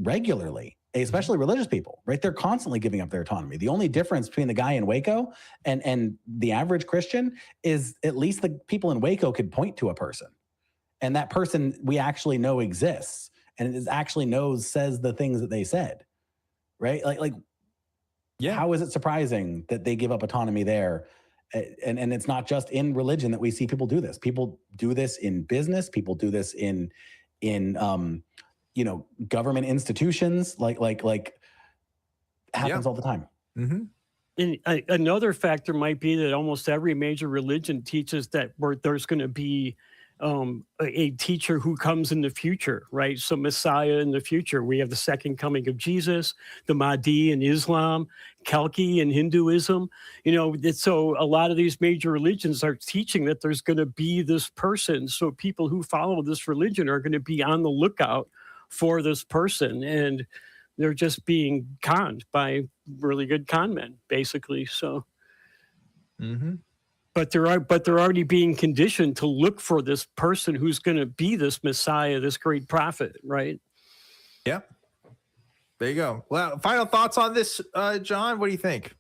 regularly, especially religious people, right? They're constantly giving up their autonomy. The only difference between the guy in Waco and the average Christian is at least the people in Waco could point to a person, and that person we actually know exists, and it actually says the things that they said, right? How is it surprising that they give up autonomy there? And it's not just in religion that we see people do this. People do this in business. People do this in government institutions, like happens all the time. Mm-hmm. And another factor might be that almost every major religion teaches that there's going to be a teacher who comes in the future, right? So Messiah in the future. We have the second coming of Jesus, the Mahdi in Islam, Kalki in Hinduism. So a lot of these major religions are teaching that there's going to be this person. So people who follow this religion are going to be on the lookout for this person, and they're just being conned by really good con men, basically. So, but they're already being conditioned to look for this person who's going to be this Messiah, this great prophet, right? Yeah. There you go. Well, final thoughts on this, John. What do you think?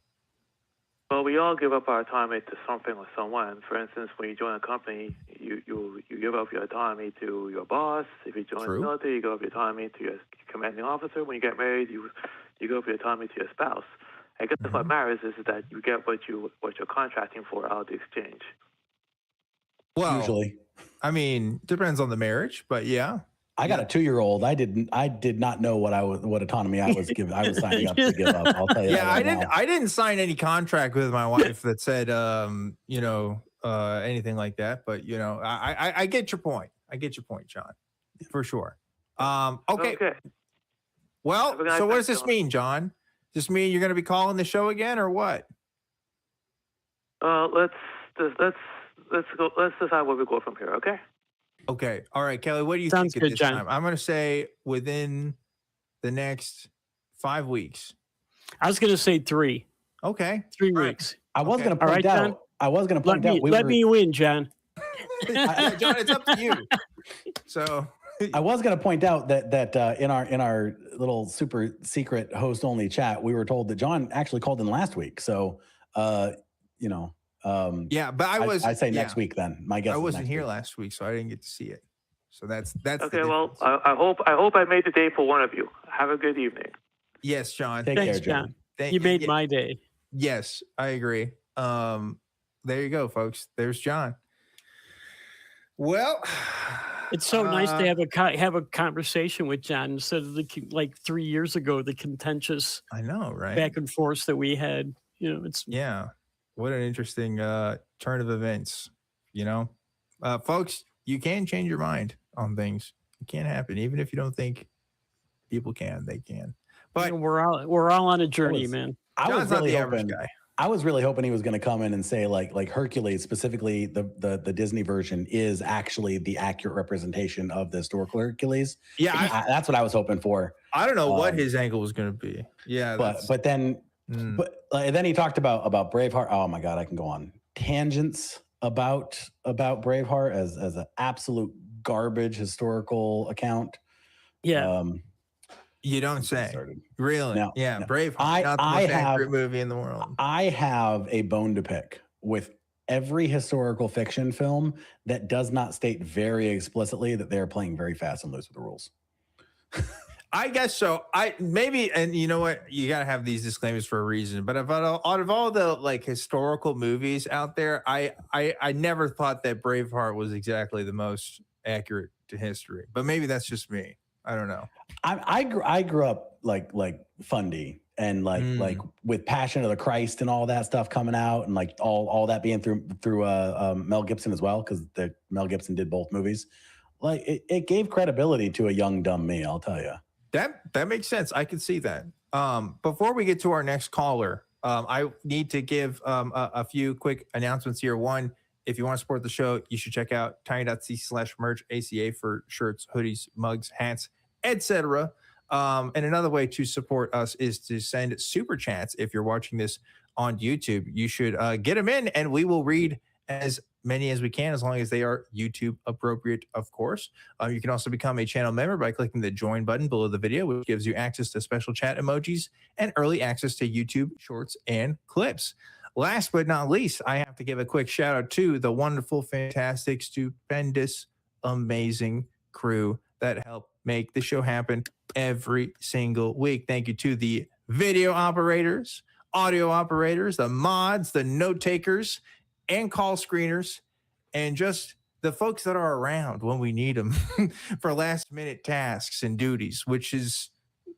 Well, we all give up our autonomy to something or someone. For instance, when you join a company, you give up your autonomy to your boss. If you join the military, you give up your autonomy to your commanding officer. When you get married, you give up your autonomy to your spouse. I guess what matters is that you get what you're contracting for out of the exchange. Well, usually, I mean, depends on the marriage, but yeah. I got a 2-year-old. I did not know what autonomy I was giving. I was signing up to give up. I'll tell you. Yeah, that I didn't sign any contract with my wife that said, anything like that. But I get your point. I get your point, John, for sure. Okay. Well, so what does this mean, John? Does this mean you're going to be calling the show again, or what? Let's go. Let's decide where we go from here. Okay. Okay. All right, Kelly, what do you Sounds think good, at this John. time? I'm going to say within the next 5 weeks. I was going to say 3. Okay. 3 All right. weeks. I was going to All point right, out. John? I was going to point out. Let me win, John. Yeah, John, it's up to you. So I was going to point out that in our little super secret host only chat, we were told that John actually called in last week. So, yeah, but I say next week then. My guess. I is wasn't next here week. last week, so I didn't get to see it. So that's okay. Well, I hope I made the day for one of you. Have a good evening. yes, John. Take Thanks, care, John. You made my day. Yes, I agree. There you go, folks. There's John. Well, It's so nice to have a conversation with John instead of like 3 years ago, the contentious I know, right? back and forth that we had. It's What an interesting turn of events. Folks, you can change your mind on things. It can happen, even if you don't think people can. They can. But we're all on a journey, man. I was John's not really the average hoping. guy. I was really hoping he was going to come in and say like Hercules, specifically the Disney version, is actually the accurate representation of the historical Hercules. Yeah, that's what I was hoping for. I don't know what his angle was going to be. Yeah, but then then he talked about Braveheart. Oh my God, I can go on tangents about Braveheart as an absolute garbage historical account. Yeah. You don't say. Really? No, yeah, no. Braveheart, not the most accurate movie in the world. I have a bone to pick with every historical fiction film that does not state very explicitly that they are playing very fast and loose with the rules. I guess so. Maybe, and you know what? You gotta have these disclaimers for a reason. But out of all the like historical movies out there, I never thought that Braveheart was exactly the most accurate to history. But maybe that's just me. I don't know. I grew up like Fundy and like with Passion of the Christ and all that stuff coming out, and like all that being through Mel Gibson as well, because Mel Gibson did both movies. Like it gave credibility to a young dumb me, I'll tell you. That makes sense. I can see that. Before we get to our next caller, I need to give a few quick announcements here. One, if you want to support the show, you should check out tiny.c/merch ACA for shirts, hoodies, mugs, hats, etc. And another way to support us is to send super chats. If you're watching this on YouTube, you should get them in, and we will read as many as we can, as long as they are YouTube appropriate, of course. You can also become a channel member by clicking the join button below the video, which gives you access to special chat emojis and early access to YouTube shorts and clips. Last but not least, I have to give a quick shout out to the wonderful, fantastic, stupendous, amazing crew that help make the show happen every single week. Thank you to the video operators, audio operators, the mods, the note takers, and call screeners, and just the folks that are around when we need them for last minute tasks and duties, which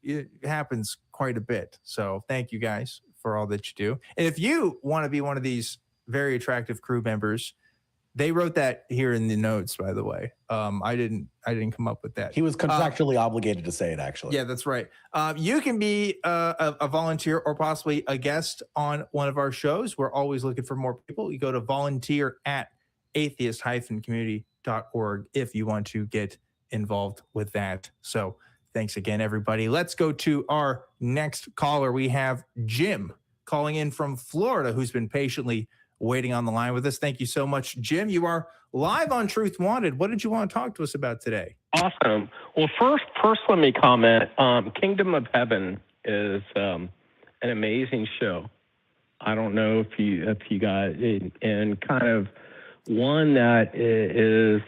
it happens quite a bit. So thank you guys for all that you do. And if you want to be one of these very attractive crew members, they wrote that here in the notes, by the way. I didn't come up with that. He was contractually obligated to say it, actually. Yeah, that's right. You can be a volunteer or possibly a guest on one of our shows. We're always looking for more people. You go to volunteer at atheist-community.org if you want to get involved with that. So thanks again, everybody. Let's go to our next caller. We have Jim calling in from Florida, who's been patiently waiting on the line with us. Thank you so much, Jim. You are live on Truth Wanted. What did you want to talk to us about today? Awesome. Well, first, let me comment. Kingdom of Heaven is an amazing show. I don't know if you guys, and kind of one that is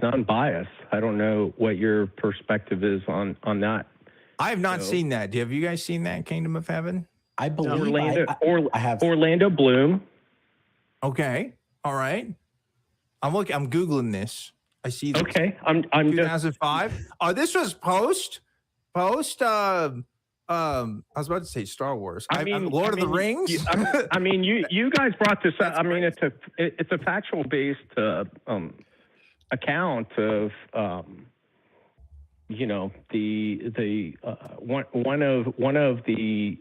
non-biased. I don't know what your perspective is on that. I have not seen that. Have you guys seen that, Kingdom of Heaven? I believe I have. Orlando Bloom. Okay. All right. I'm Googling this. I see this. Okay. I'm 2005. This was post. I was about to say Star Wars. Lord of the Rings. You guys brought this up. I mean, it's a factual based account of one of the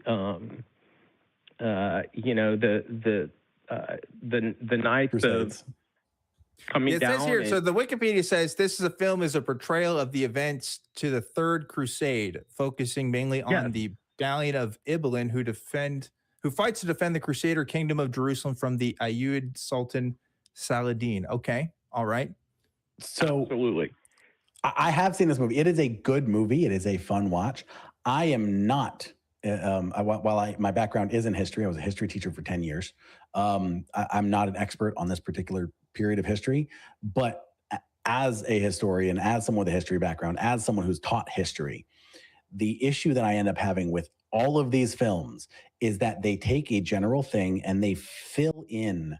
Knights Crusades. of coming down. It says here, so the Wikipedia says this is a film is a portrayal of the events to the Third Crusade, focusing mainly on the galleon of Ibelin who fights to defend the Crusader kingdom of Jerusalem from the Ayyubid Sultan Saladin. Okay, all right. So absolutely. I have seen this movie. It is a good movie. It is a fun watch. I am not, my background is in history. I was a history teacher for 10 years. I'm not an expert on this particular period of history, but as a historian, as someone with a history background, as someone who's taught history, the issue that I end up having with all of these films is that they take a general thing and they fill in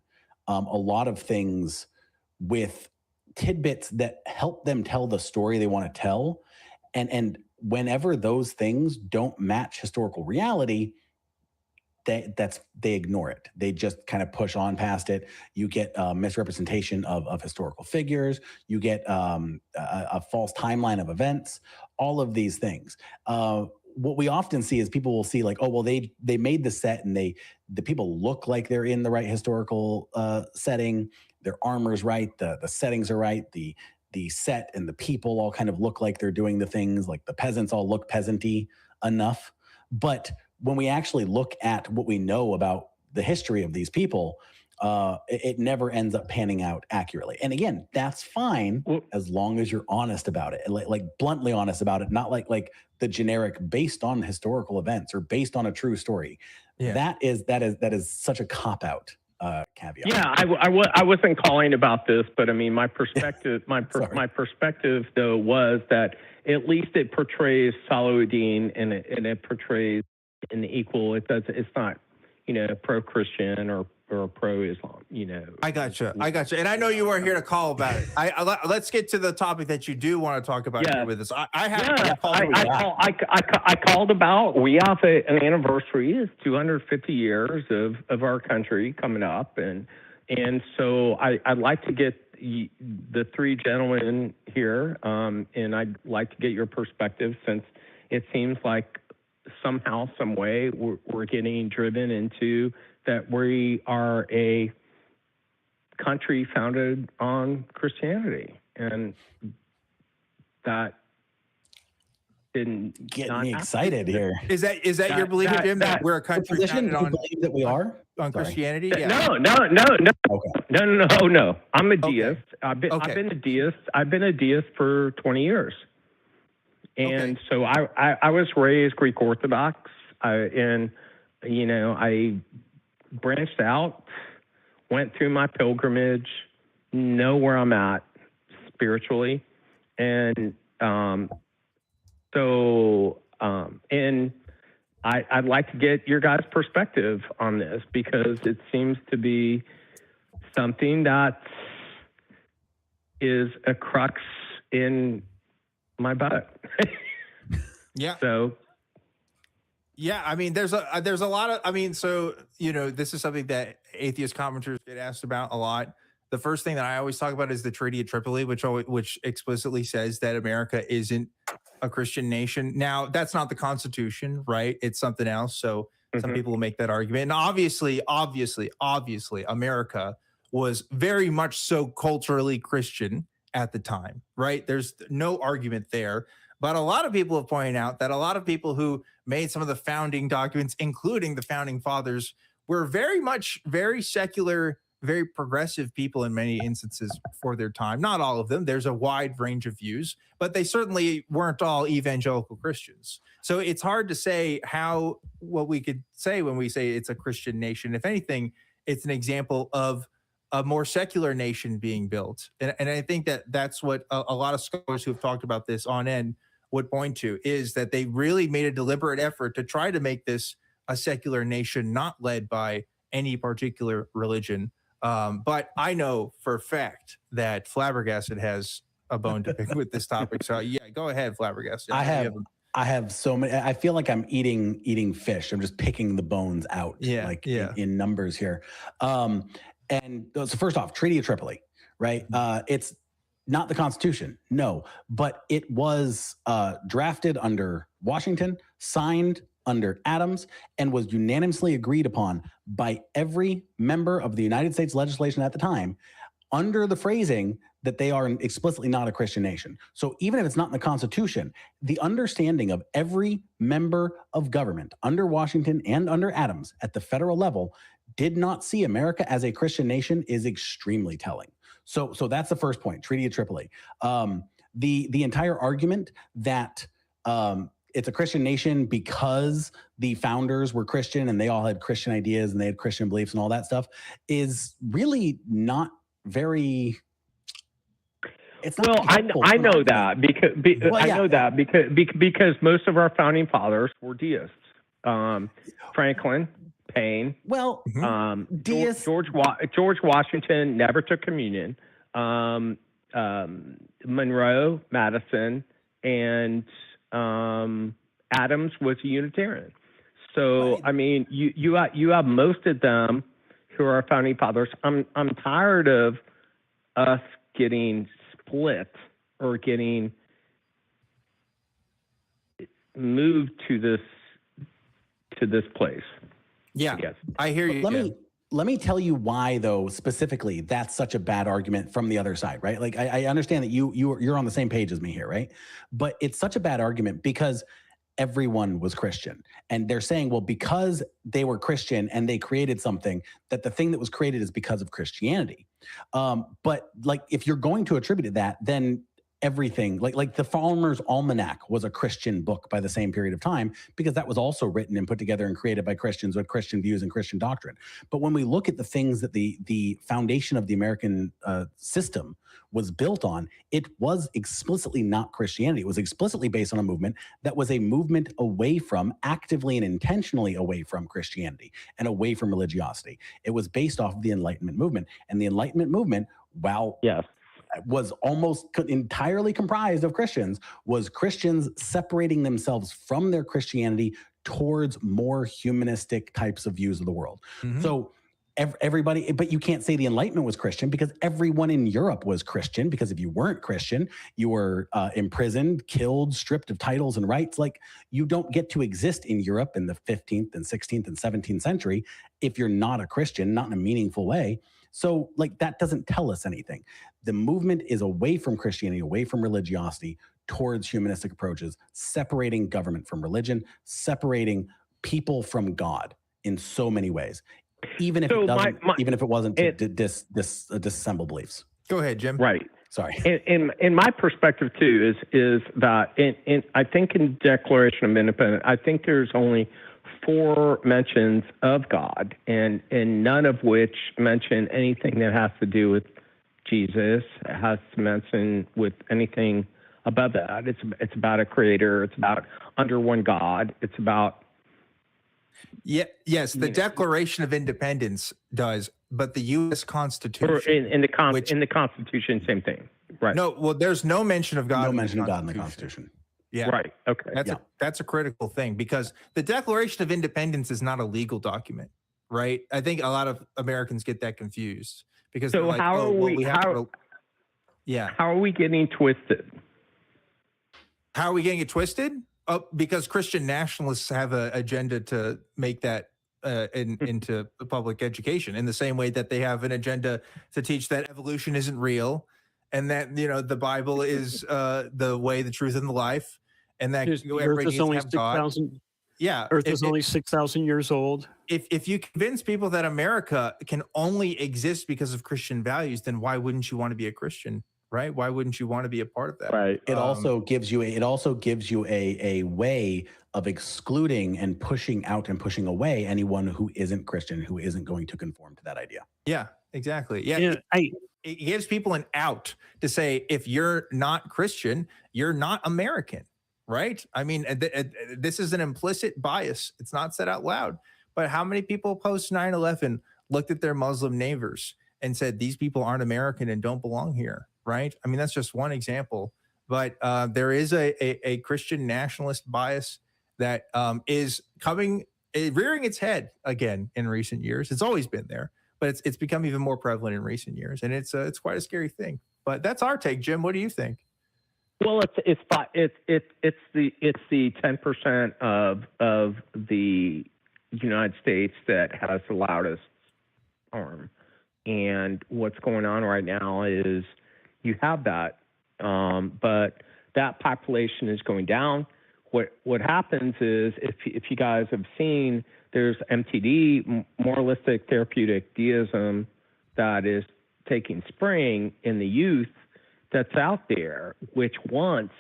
a lot of things with tidbits that help them tell the story they want to tell. And whenever those things don't match historical reality, they ignore it. They just kind of push on past it. You get misrepresentation of historical figures. You get a false timeline of events, all of these things. What we often see is people will see like, oh, well, they made the set and the people look like they're in the right historical setting. Their armor's right. The settings are right. The set and the people all kind of look like they're doing the things, like the peasants all look peasant-y enough. But when we actually look at what we know about the history of these people, it never ends up panning out accurately. And again, that's fine as long as you're honest about it, like bluntly honest about it, not like the generic based on historical events or based on a true story. Yeah. That is such a cop-out caveat. Yeah, I wasn't calling about this, but I mean, my perspective, my perspective though was that at least it portrays Saladin and it portrays an equal. It's not, pro-Christian or pro-Islam. I gotcha. And I know you weren't here to call about it. Let's get to the topic that you do want to talk about here with us. I called about. We have an anniversary. It's 250 years of our country coming up, and so I'd like to get the three gentlemen here, and I'd like to get your perspective, since it seems like somehow, some way, we're getting driven into that we are a country founded on Christianity, and that didn't get me excited here. Is that your belief, Jim? That we're a country founded on? Believe that we are on Christianity? Yeah. No. Okay. No. I'm a deist. I've been a deist. I've been a deist for 20 years, and so I was raised Greek Orthodox, and I branched out, went through my pilgrimage, know where I'm at spiritually, and and I'd like to get your guys' perspective on this, because it seems to be something that is a crux in my butt. Yeah. So. Yeah, I mean, there's a lot of, this is something that atheist commenters get asked about a lot. The first thing that I always talk about is the Treaty of Tripoli, which explicitly says that America isn't a Christian nation. Now, that's not the Constitution, right? It's something else. So some people will make that argument. And obviously, America was very much so culturally Christian at the time, right? There's no argument there. But a lot of people have pointed out that a lot of people who made some of the founding documents, including the founding fathers, were very secular, very progressive people in many instances for their time. Not all of them. There's a wide range of views, but they certainly weren't all evangelical Christians. So it's hard to say what we could say when we say it's a Christian nation. If anything, it's an example of a more secular nation being built. And I think that that's what a lot of scholars who have talked about this on end would point to, is that they really made a deliberate effort to try to make this a secular nation, not led by any particular religion. But I know for a fact that Flabbergasted has a bone to pick with this topic. So yeah, go ahead, Flabbergasted. I have so many. I feel like I'm eating fish. I'm just picking the bones out, in numbers here. And so first off, Treaty of Tripoli, right? It's not the Constitution, no, but it was drafted under Washington, signed under Adams, and was unanimously agreed upon by every member of the United States legislation at the time, under the phrasing that they are explicitly not a Christian nation. So even if it's not in the Constitution, the understanding of every member of government under Washington and under Adams at the federal level did not see America as a Christian nation is extremely telling. So that's the first point, Treaty of Tripoli. The entire argument that it's a Christian nation because the founders were Christian and they all had Christian ideas and they had Christian beliefs and all that stuff is really not very. It's not. Well, I know that because most of our founding fathers were deists. Franklin, Payne. Well, George Washington never took communion. Monroe, Madison, and Adams was a Unitarian. So right. I mean, you have most of them who are founding fathers. I'm tired of us getting split or getting moved to this place. Yeah, I hear you. Let me tell you why, though, specifically, that's such a bad argument from the other side, right? Like, I understand that you're on the same page as me here, right? But it's such a bad argument because everyone was Christian. And they're saying, well, because they were Christian and they created something, that the thing that was created is because of Christianity. But like, if you're going to attribute that, then everything. Like the Farmer's Almanac was a Christian book by the same period of time, because that was also written and put together and created by Christians with Christian views and Christian doctrine. But when we look at the things that the foundation of the American system was built on, it was explicitly not Christianity. It was explicitly based on a movement that was a movement away from, actively and intentionally away from Christianity and away from religiosity. It was based off of the Enlightenment movement. And the Enlightenment movement, while was almost entirely comprised of Christians, was Christians separating themselves from their Christianity towards more humanistic types of views of the world. So everybody, but you can't say the Enlightenment was Christian, because everyone in Europe was Christian, because if you weren't Christian, you were imprisoned, killed, stripped of titles and rights. Like, you don't get to exist in Europe in the 15th and 16th and 17th century if you're not a Christian, not in a meaningful way. So like, that doesn't tell us anything. The movement is away from Christianity, away from religiosity, towards humanistic approaches, separating government from religion, separating people from God in so many ways. Even if it doesn't, even if it wasn't to disassemble beliefs. Go ahead, Jim. Right. Sorry. In my perspective too is that I think in Declaration of Independence, I think there's only 4 mentions of God, and none of which mention anything that has to do with Jesus. It has to mention with anything above that. It's about a creator. It's about under one God. It's about yes, the Declaration of Independence does, but the U.S. Constitution in the Constitution, same thing, right? No, well, there's no mention of God. No mention of God in the Constitution. Yeah. Right. Okay. That's a critical thing, because the Declaration of Independence is not a legal document, right? I think a lot of Americans get that confused, because so like, how are we getting twisted? How are we getting it twisted? Because Christian nationalists have an agenda to make that into public education, in the same way that they have an agenda to teach that evolution isn't real, and that the Bible is the way, the truth, and the life, and that Earth is only 6,000. Yeah, Earth is only 6,000 years old. If you convince people that America can only exist because of Christian values, then why wouldn't you want to be a Christian? Right? Why wouldn't you want to be a part of that? Right. It also gives you a way of excluding and pushing out and pushing away anyone who isn't Christian, who isn't going to conform to that idea. Yeah, exactly. Yeah. It gives people an out to say, if you're not Christian, you're not American, right? I mean, this is an implicit bias. It's not said out loud. But how many people post 9/11 looked at their Muslim neighbors and said, these people aren't American and don't belong here? Right? I mean, that's just one example, but there is a Christian nationalist bias that is rearing its head again in recent years. It's always been there, but it's become even more prevalent in recent years, and it's quite a scary thing. But that's our take, Jim. What do you think? Well, it's the 10% of the United States that has the loudest harm, and what's going on right now is you have that, but that population is going down. What happens is, if you guys have seen, there's MTD, moralistic therapeutic deism, that is taking spring in the youth that's out there, which wants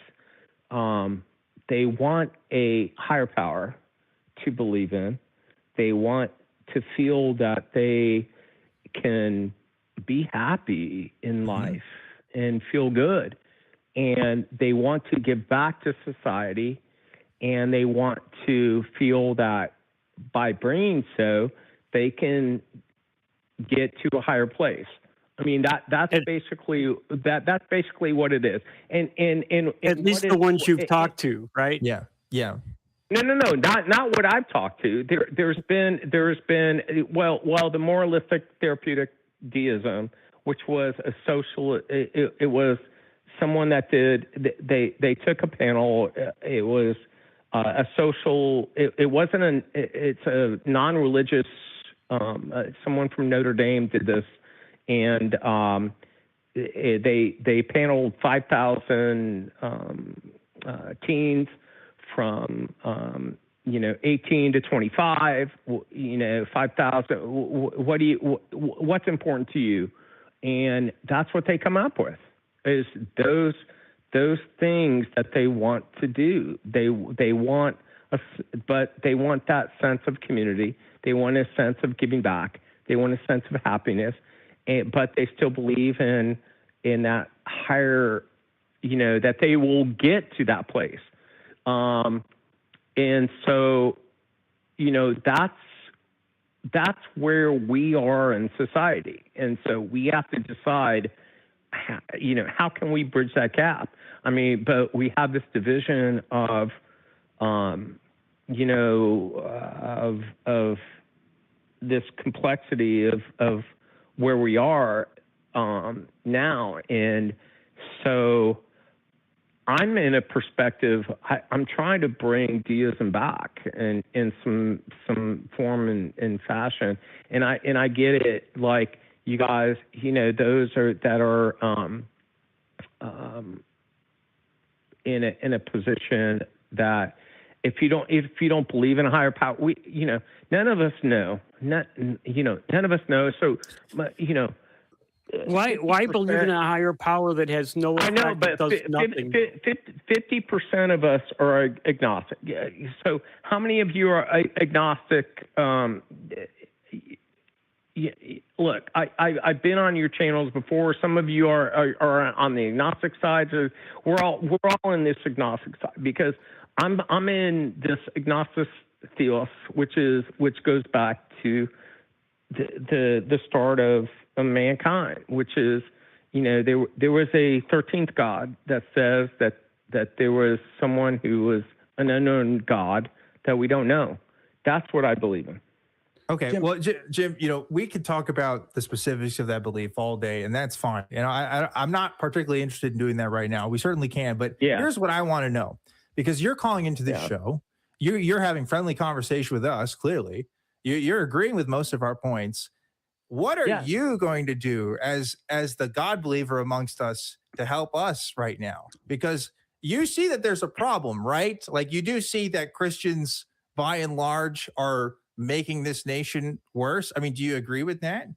they want a higher power to believe in. They want to feel that they can be happy in life and feel good, and they want to give back to society, and they want to feel that by bringing so they can get to a higher place. I mean, that's basically what it is. And at least the ones you've talked to, right? Yeah. No, not what I've talked to. There's been the moralistic therapeutic deism, which was a social. It was someone that they took a panel. It was a social. It wasn't it's a non-religious. Someone from Notre Dame did this, and they paneled 5,000 teens from 18 to 25. 5,000. What's important to you? And that's what they come up with, is those those things that they want to do. They want but they want that sense of community. They want a sense of giving back. They want a sense of happiness, but they still believe in that higher, that they will get to that place. And so, that's where we are in society. And so we have to decide, how can we bridge that gap? I mean, but we have this division of, of this complexity of where we are now. And so I'm in a perspective, I'm trying to bring deism back in some form and fashion. And I get it, like you guys, those that are in a position that if you don't believe in a higher power, none of us know. None of us know. So, why believe in a higher power that has no effect, I know, but does nothing? 50% of us are agnostic. Yeah. So how many of you are agnostic? Look, I've been on your channels before. Some of you are on the agnostic side. So we're all in this agnostic side because I'm in this agnostic theos, which goes back to the start of mankind, which is, there was a 13th God that says that there was someone who was an unknown God that we don't know. That's what I believe in. Okay, Jim. Well, Jim, we could talk about the specifics of that belief all day, and that's fine. I'm not particularly interested in doing that right now. We certainly can, but here's what I want to know, because you're calling into this show, you're having friendly conversation with us. Clearly, you're agreeing with most of our points. What are you going to do as the God believer amongst us to help us right now? Because you see that there's a problem, right? Like you do see that Christians, by and large, are making this nation worse. I mean, do you agree with that?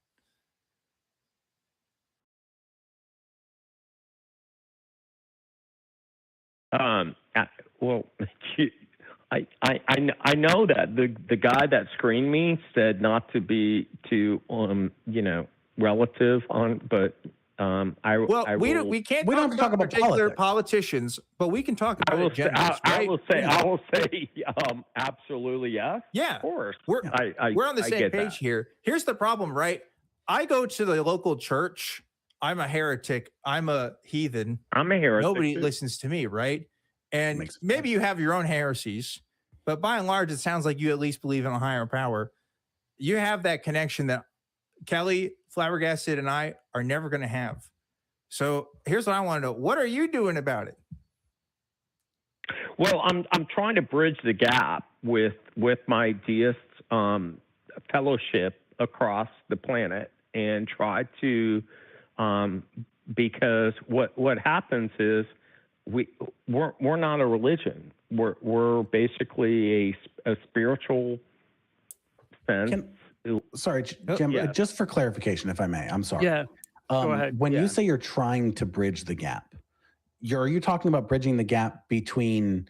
Well, I know that the guy that screened me said not to be too relative on, but we can't talk about particular politicians, but we can talk about agendas. I will say absolutely yes. Yeah, of course. We're on the same page here. Here's the problem, right? I go to the local church. I'm a heretic. I'm a heathen. I'm a heretic. Nobody listens to me, right? And maybe you have your own heresies, but by and large, it sounds like you at least believe in a higher power. You have that connection that Kelly, Flabbergasted, and I are never going to have. So here's what I want to know. What are you doing about it? Well, I'm trying to bridge the gap with my deist fellowship across the planet and try to, because what happens is we're not a religion. We're basically a spiritual sense. Sorry, Jim, just for clarification, if I may, I'm sorry. Yeah. Go ahead. When you say you're trying to bridge the gap, are you talking about bridging the gap between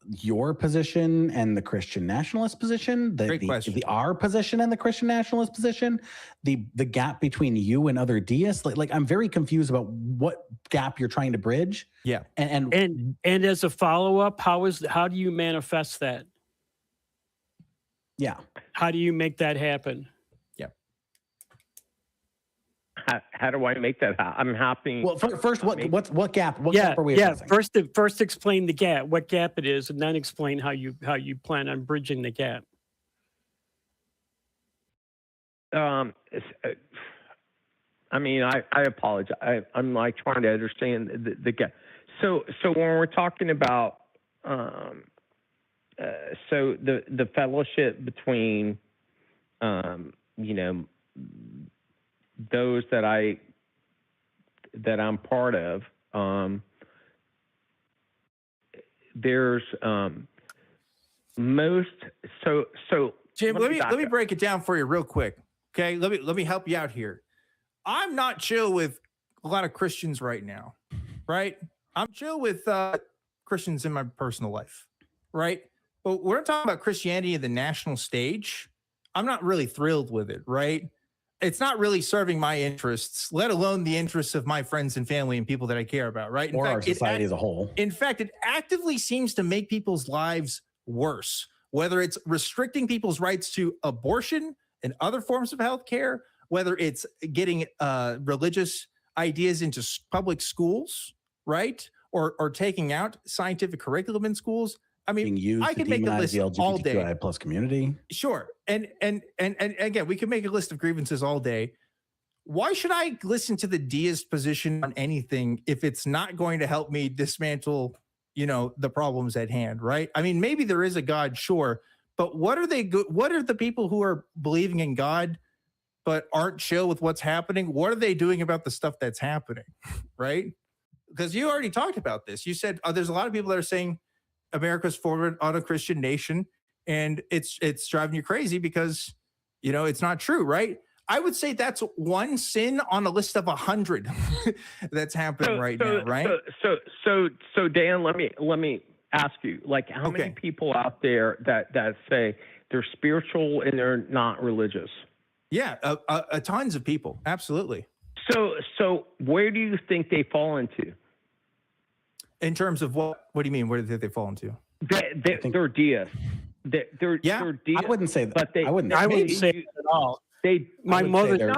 your position and the Christian nationalist position, our position and the Christian nationalist position, the gap between you and other deists? Like I'm very confused about what gap you're trying to bridge. Yeah. And as a follow-up, how do you manifest that? Yeah. How do you make that happen? Yeah. How do I make that happen? I'm happy. Well, first, what gap? What gap are we addressing? First explain the gap, what gap it is, and then explain how you plan on bridging the gap. I mean, I apologize. I'm like trying to understand the gap. So when we're talking about so the fellowship between those that I'm part of, there's most so Jim, let me break it down for you real quick. Okay, let me help you out here. I'm not chill with a lot of Christians right now, right? I'm chill with Christians in my personal life, right? But we're talking about Christianity in the national stage. I'm not really thrilled with it, right? It's not really serving my interests, let alone the interests of my friends and family and people that I care about, right? Or our society as a whole. In fact, it actively seems to make people's lives worse, whether it's restricting people's rights to abortion and other forms of healthcare, whether it's getting religious ideas into public schools, right? Or taking out scientific curriculum in schools. I mean, I could make a list all day. LGBTQI+ community. Sure. And again, we can make a list of grievances all day. Why should I listen to the deist position on anything if it's not going to help me dismantle, the problems at hand, right? I mean, maybe there is a God, sure, but what are the people who are believing in God but aren't chill with what's happening? What are they doing about the stuff that's happening, right? Because you already talked about this. You said there's a lot of people that are saying America's forward on a Christian nation, and it's driving you crazy because it's not true, right? I would say that's one sin on a list of 100 that's happening now, right? So Dan, let me ask you, like, how many people out there that say they're spiritual and they're not religious? Yeah, tons of people, absolutely. So where do you think they fall into? In terms of what do you mean? Where do they fall into? They're deists. They're deists. I wouldn't say that. But I wouldn't say it at all. My mother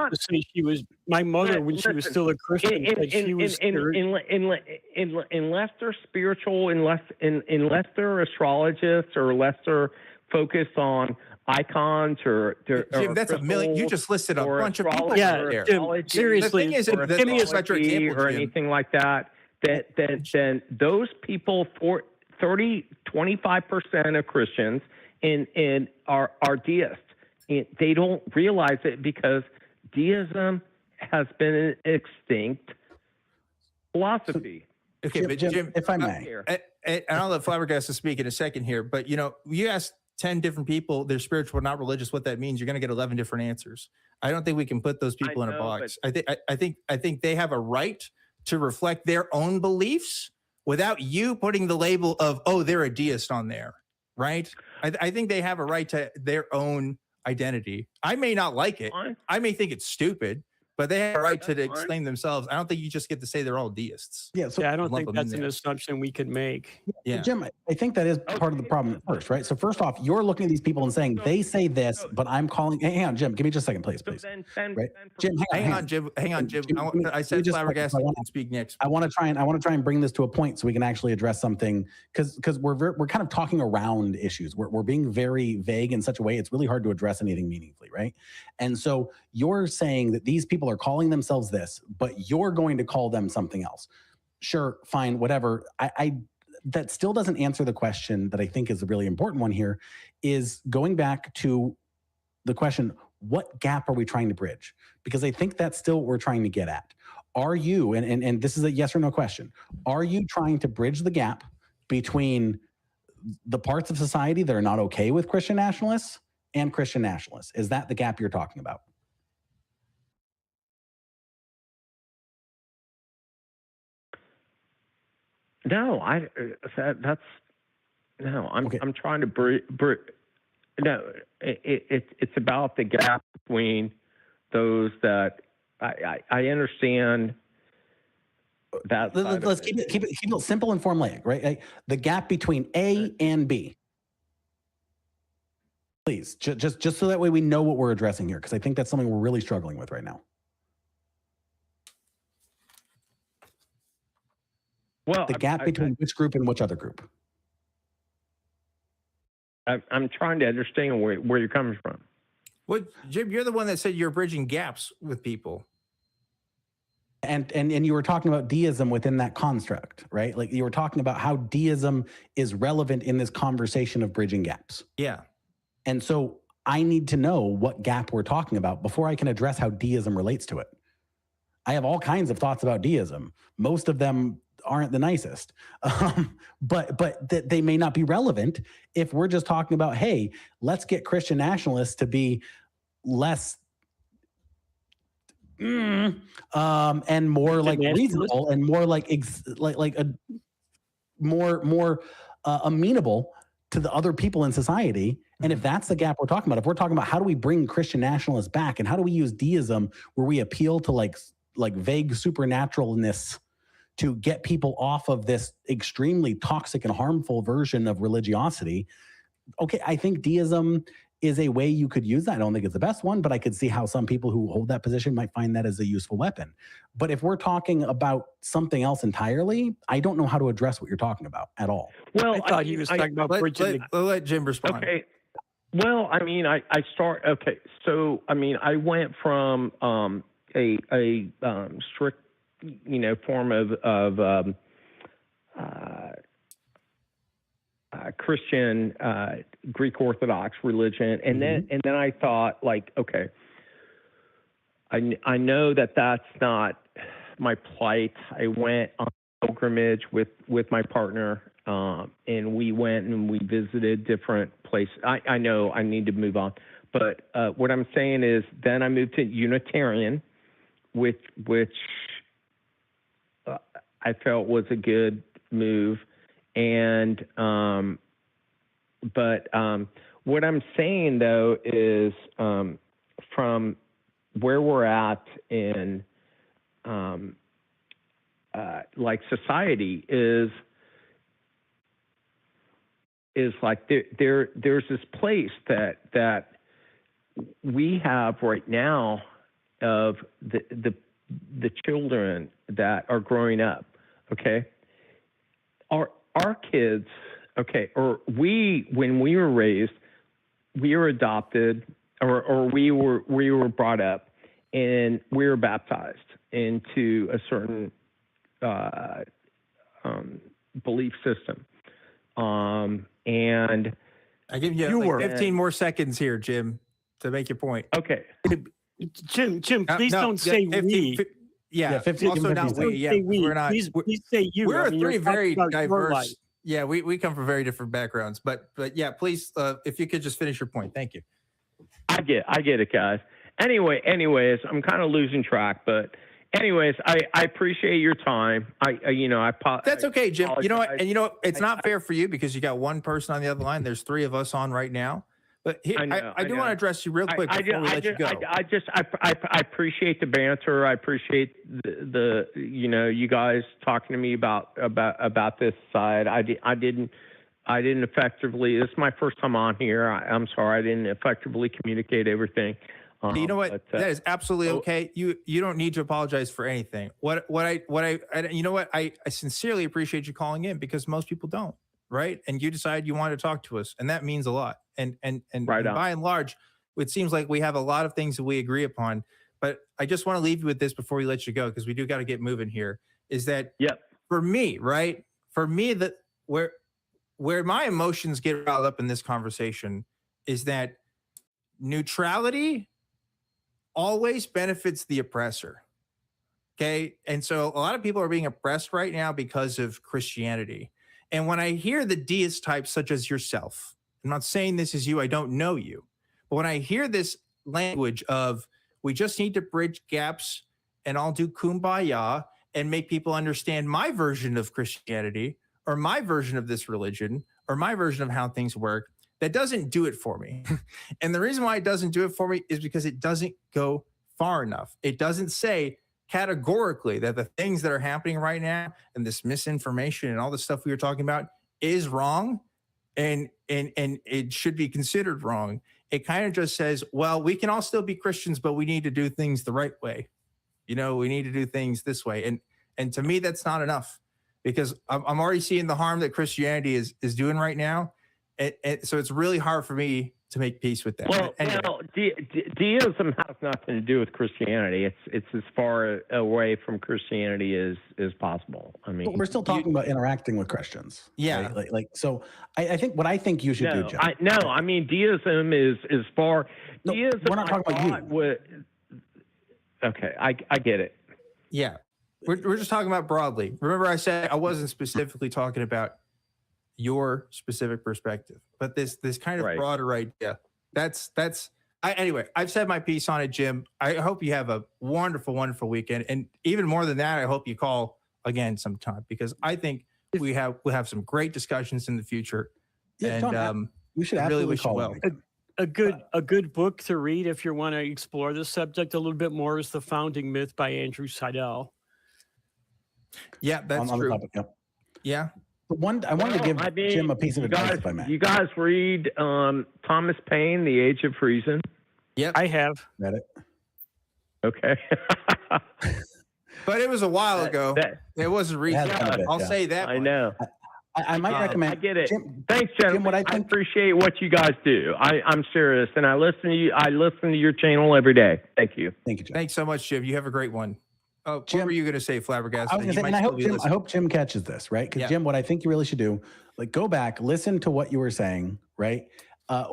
when she was still a Christian, unless they're spiritual, unless they're astrologists, or unless they're focused on icons or Jim, that's a million. You just listed a bunch of people. Yeah, Jim, seriously, give me a such example, or anything like that. Then those people, 25% of Christians are deists. They don't realize it because deism has been an extinct philosophy. Okay, but Jim, if I may, and I'll let Flabbergasted speak in a second here. But you asked 10 different people, they're spiritual, not religious, what that means. You're going to get 11 different answers. I don't think we can put those people in a box. I think they have a right to reflect their own beliefs without you putting the label of, they're a deist on there, right? I think they have a right to their own identity. I may not like it. I may think it's stupid, but they have a right to explain themselves. I don't think you just get to say they're all deists. Yeah, I don't think that's an assumption we could make. Yeah, Jim, I think that is part of the problem at first, right? So first off, you're looking at these people and saying they say this, but I'm calling. Hang on, Jim, give me just a second, please. Right? Jim, hang on, Jim. I said Flabbergasted can speak next. I want to try and bring this to a point so we can actually address something because we're kind of talking around issues. We're being very vague in such a way it's really hard to address anything meaningfully, right? And so you're saying that these people are calling themselves this, but you're going to call them something else. Sure, fine, whatever. I that still doesn't answer the question that I think is a really important one here, is going back to the question, what gap are we trying to bridge? Because I think that's still what we're trying to get at. Are you, and this is a yes or no question, are you trying to bridge the gap between the parts of society that are not okay with Christian nationalists and Christian nationalists? Is that the gap you're talking about? No, I'm trying to no, it's about the gap between those that I understand that. Let's keep it simple and formulaic, right? The gap between A and B. Please, just so that way we know what we're addressing here, because I think that's something we're really struggling with right now. Well, the gap between which group and which other group? I'm trying to understand where you're coming from. Well, Jim, you're the one that said you're bridging gaps with people. And you were talking about deism within that construct, right? Like you were talking about how deism is relevant in this conversation of bridging gaps. Yeah. And so I need to know what gap we're talking about before I can address how deism relates to it. I have all kinds of thoughts about deism. Most of them aren't the nicest, but they may not be relevant if we're just talking about, hey, let's get Christian nationalists to be less and more like reasonable and more like more amenable to the other people in society. And if that's the gap we're talking about, if we're talking about how do we bring Christian nationalists back, and how do we use deism where we appeal to like vague supernaturalness to get people off of this extremely toxic and harmful version of religiosity. Okay, I think deism is a way you could use that. I don't think it's the best one, but I could see how some people who hold that position might find that as a useful weapon. But if we're talking about something else entirely, I don't know how to address what you're talking about at all. Well, I thought he was talking about bridging. Let Jim respond. Okay. Well, I mean, I went from a strict, form of Christian Greek Orthodox religion, and then I thought, like, okay, I know that that's not my plight. I went on a pilgrimage with my partner, and we went and we visited different places. I know I need to move on, but what I'm saying is, then I moved to Unitarian, which I felt was a good move. And, but what I'm saying, though, is from where we're at in like society is like there's this place that we have right now of the children that are growing up. Okay, our kids, okay, or when we were raised, we were adopted, or we were brought up, and we were baptized into a certain belief system. And I give you like 15 more seconds here, Jim, to make your point. Okay. Jim, please don't say 15, we. Yeah, 15, also not we. Yeah, we're not. Please say you. We're three very your diverse. life. Yeah, we come from very different backgrounds. But yeah, please, if you could just finish your point. Thank you. I get it, guys. Anyways, I'm kind of losing track, but anyways, I appreciate your time. That's okay, Jim. You know what? And it's not fair for you because you got one person on the other line. There's three of us on right now. But here, I do want to address you real quick before we let you go. I appreciate the banter. I appreciate the you guys talking to me about this side. I didn't effectively. This is my first time on here. I'm sorry I didn't effectively communicate everything. You know what? That is absolutely okay. You don't need to apologize for anything. I sincerely appreciate you calling in because most people don't, right? And you decide you want to talk to us, and that means a lot. And right on. By and large, it seems like we have a lot of things that we agree upon. But I just want to leave you with this before we let you go, because we do got to get moving here. Is that for me, right? For me, that where my emotions get riled up in this conversation is that neutrality always benefits the oppressor. Okay. And so a lot of people are being oppressed right now because of Christianity. And when I hear the deist types such as yourself, I'm not saying this is you, I don't know you, but when I hear this language of we just need to bridge gaps and I'll do kumbaya and make people understand my version of Christianity or my version of this religion or my version of how things work, that doesn't do it for me. And the reason why it doesn't do it for me is because it doesn't go far enough. It doesn't say categorically that the things that are happening right now and this misinformation and all the stuff we were talking about is wrong and it should be considered wrong. It kind of just says, well, we can all still be Christians, but we need to do things the right way. We need to do things this way. And to me, that's not enough, because I'm already seeing the harm that Christianity is doing right now. So it's really hard for me to make peace with that. Well, anyway. Deism has nothing to do with Christianity. It's as far away from Christianity as possible. I mean, but we're still talking about interacting with Christians. Yeah. Right? So I think you should do, Jeff. I mean, deism is far. No, deism, we're not talking about you. Okay, I get it. Yeah. We're just talking about broadly. Remember I said I wasn't specifically talking about your specific perspective, but this kind of broader idea, that's Anyway, I've said my piece on it, Jim. I hope you have a wonderful, wonderful weekend. And even more than that, I hope you call again sometime, because I think we'll have some great discussions in the future. Yeah, and John, we should I really absolutely wish you call well. him. A good book to read if you want to explore the subject a little bit more is The Founding Myth by Andrew Seidel. Yeah, that's on true. the topic, yep. Yeah. But I wanted to give Jim a piece of advice, if I may. You guys read Thomas Paine, The Age of Reason? Yep. I have. Read it. Okay. But it was a while ago. It wasn't recent. I'll say that. I know. I might recommend. I get it. Jim, Thanks, gentlemen. Jim, I appreciate what you guys do. I'm serious, and I listen to you. I listen to your channel every day. Thank you. Thank you, Jim. Thanks so much, Jim. You have a great one. Oh, Jim, what were you going to say, Flabbergasted? I was going to say, and I hope Jim catches this, right? Because Jim, what I think you really should do, like, go back, listen to what you were saying, right?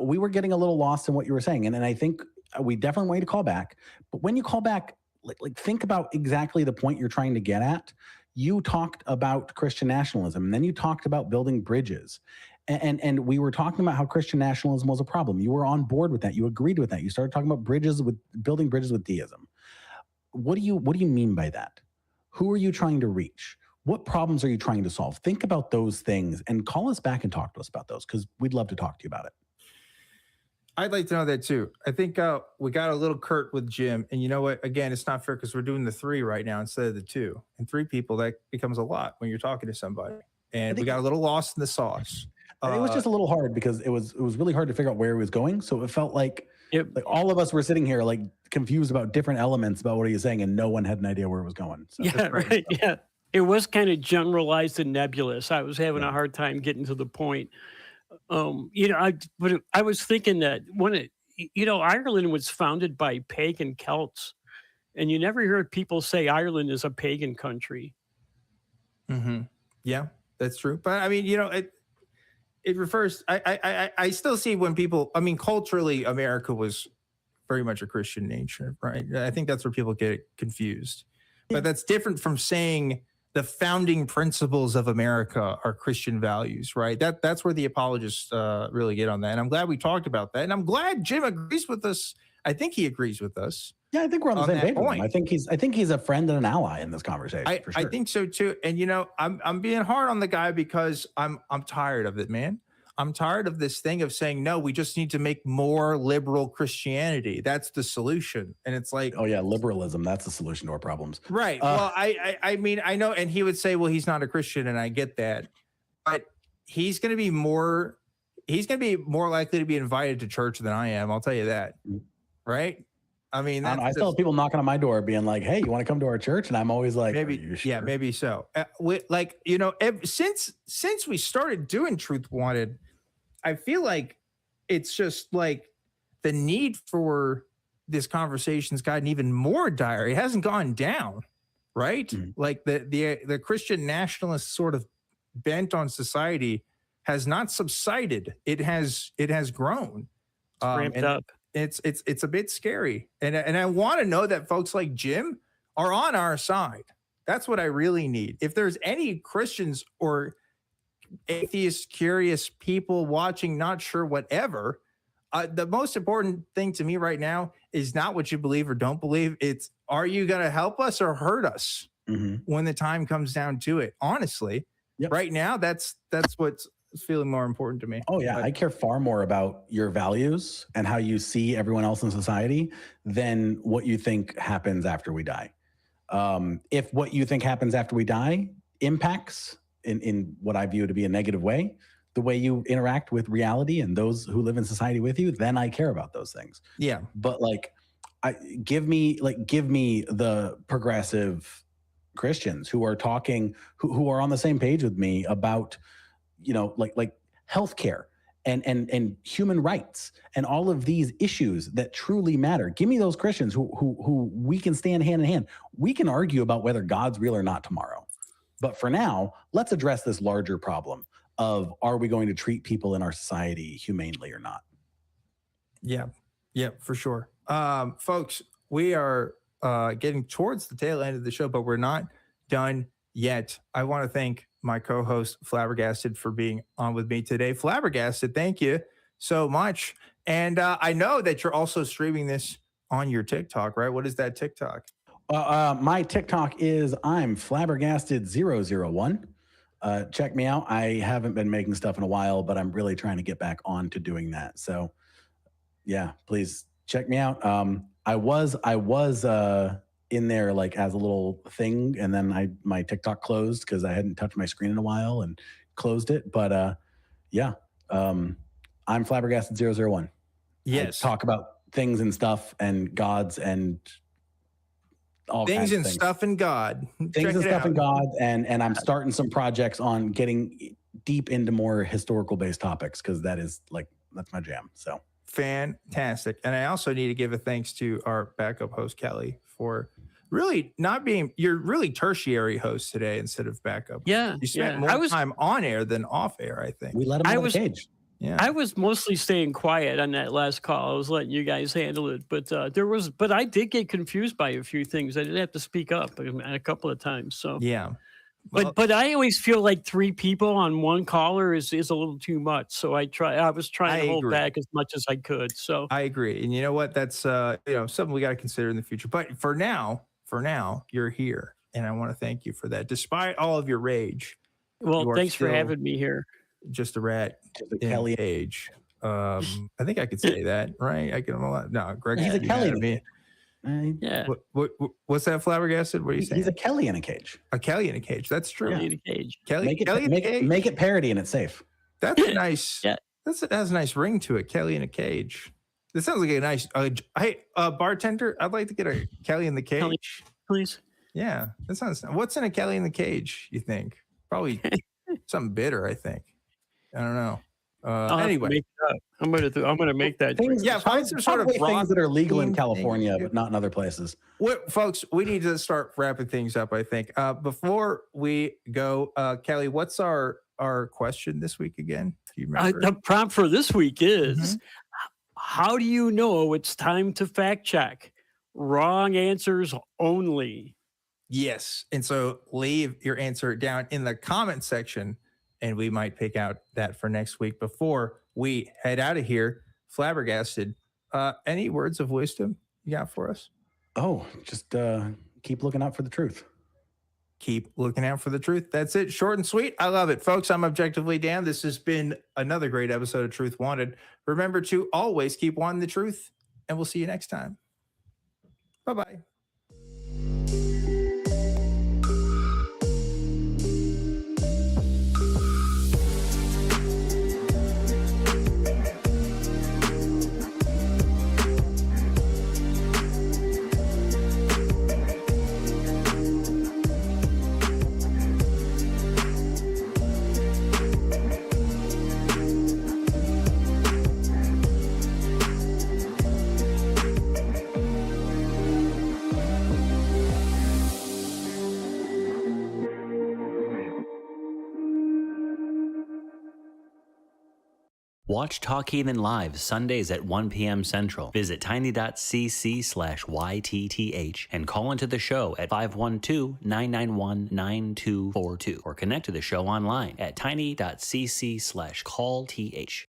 We were getting a little lost in what you were saying, and I think we definitely want you to call back. But when you call back, like think about exactly the point you're trying to get at. You talked about Christian nationalism, and then you talked about building bridges. And we were talking about how Christian nationalism was a problem. You were on board with that. You agreed with that. You started talking about building bridges with deism. What do you mean by that? Who are you trying to reach? What problems are you trying to solve? Think about those things and call us back and talk to us about those, because we'd love to talk to you about it. I'd like to know that too. I think we got a little curt with Jim, and you know what? Again, it's not fair because we're doing the 3 right now instead of the 2. And 3 people, that becomes a lot when you're talking to somebody. And we got a little lost in the sauce. It was just a little hard because it was really hard to figure out where he was going. So it felt like all of us were sitting here like confused about different elements about what he was saying, and no one had an idea where it was going. So Yeah, right. Yeah, it was kind of generalized and nebulous. I was having a hard time getting to the point. I was thinking that Ireland was founded by pagan Celts, and you never hear people say Ireland is a pagan country. Mm-hmm. Yeah, that's true. But I mean, it refers. I still see when people. I mean, culturally, America was very much a Christian nation, right? I think that's where people get confused. But that's different from saying the founding principles of America are Christian values, right? That's where the apologists really get on that. And I'm glad we talked about that. And I'm glad Jim agrees with us. I think he agrees with us. Yeah, I think we're on the same page with him. I think he's a friend and an ally in this conversation. For sure. I think so too. And I'm being hard on the guy because I'm tired of it, man. I'm tired of this thing of saying, no, we just need to make more liberal Christianity. That's the solution. And it's like, oh yeah, liberalism. That's the solution to our problems. Right. Well, I mean, I know. And he would say, well, he's not a Christian. And I get that, but he's going to be more likely to be invited to church than I am. I'll tell you that. Right. I mean, I still have people knocking on my door being like, hey, you want to come to our church? And I'm always like, maybe, sure? Yeah, maybe so. Since we started doing Truth Wanted, I feel like it's just like the need for this conversation's gotten even more dire. It hasn't gone down, right? Mm-hmm. Like the Christian nationalist sort of bent on society has not subsided. It has grown. Ramped up. It's a bit scary. And I want to know that folks like Jim are on our side. That's what I really need. If there's any Christians or atheist, curious people watching, not sure, whatever, the most important thing to me right now is not what you believe or don't believe. It's, are you going to help us or hurt us when the time comes down to it? Honestly, right now, that's what's feeling more important to me. Oh yeah, I care far more about your values and how you see everyone else in society than what you think happens after we die. If what you think happens after we die impacts in what I view to be a negative way, the way you interact with reality and those who live in society with you, then I care about those things. Yeah. But give me the progressive Christians who are talking, who are on the same page with me about, like healthcare and human rights and all of these issues that truly matter. Give me those Christians who we can stand hand in hand. We can argue about whether God's real or not tomorrow. But for now, let's address this larger problem of, are we going to treat people in our society humanely or not? Yeah, for sure. Folks, we are getting towards the tail end of the show, but we're not done yet. I want to thank my co-host Flabbergasted for being on with me today. Flabbergasted, thank you so much. And I know that you're also streaming this on your TikTok, right? What is that TikTok? My TikTok is I'm Flabbergasted001. Check me out. I haven't been making stuff in a while, but I'm really trying to get back on to doing that. So yeah, please check me out. I was in there like as a little thing, and then my TikTok closed because I hadn't touched my screen in a while and closed it. But yeah, I'm Flabbergasted001. Yes. I talk about things and stuff and gods and all Things kinds of and things. stuff and God. Things Check and it stuff out. and God, and I'm starting some projects on getting deep into more historical based topics because that's my jam. So Fantastic. And I also need to give a thanks to our backup host, Kelly, for really not being, you're really tertiary host today instead of backup. Yeah. You spent yeah. more time on air than off air, I think. we let him out of the cage. Yeah. I was mostly staying quiet on that last call. I was letting you guys handle it, but I did get confused by a few things. I did have to speak up a couple of times. So Yeah. Well, but I always feel like 3 people on one caller is a little too much. So I was trying to hold agree. back as much as I could. So I agree. And you know what? That's something we got to consider in the future. But for now, you're here. And I want to thank you for that. Despite all of your rage. well, you are thanks for still having me here. Just a rat in Kelly. a cage. I think I could say that, right? I can. No, Greg. He's a Kelly in a me. cage. Yeah. What's that, Flabbergasted? What are you saying? He's a Kelly in a cage. A Kelly in a cage. That's true. In a cage. Kelly in a cage. Make it parody and it's safe. That's a nice. Yeah. That has a nice ring to it. Kelly in a cage. This sounds like a nice. Hey, bartender, I'd like to get a Kelly in the cage. Kelly. Please. Yeah, that sounds. What's in a Kelly in the cage? You think? Probably something bitter. I think. I don't know. I'll have to Anyway, make it up. I'm gonna make that. Things, Yeah, find some sort of probably things that are legal in rock California, thing. but not in other places. folks, we need to start wrapping things up. I think. Before we go, Kelly, what's our question this week again? Do you remember? The prompt for this week is: how do you know it's time to fact check? Wrong answers only. Yes. And so leave your answer down in the comment section, and we might pick out that for next week. Before we head out of here, Flabbergasted, any words of wisdom you got for us? Oh, just keep looking out for the truth. Keep looking out for the truth. That's it. Short and sweet. I love it. Folks, I'm Objectively Dan. This has been another great episode of Truth Wanted. Remember to always keep wanting the truth, and we'll see you next time. Bye-bye. Watch Talk Heathen live Sundays at 1 p.m. Central. Visit tiny.cc/YTTH and call into the show at 512-991-9242 or connect to the show online at tiny.cc/callth.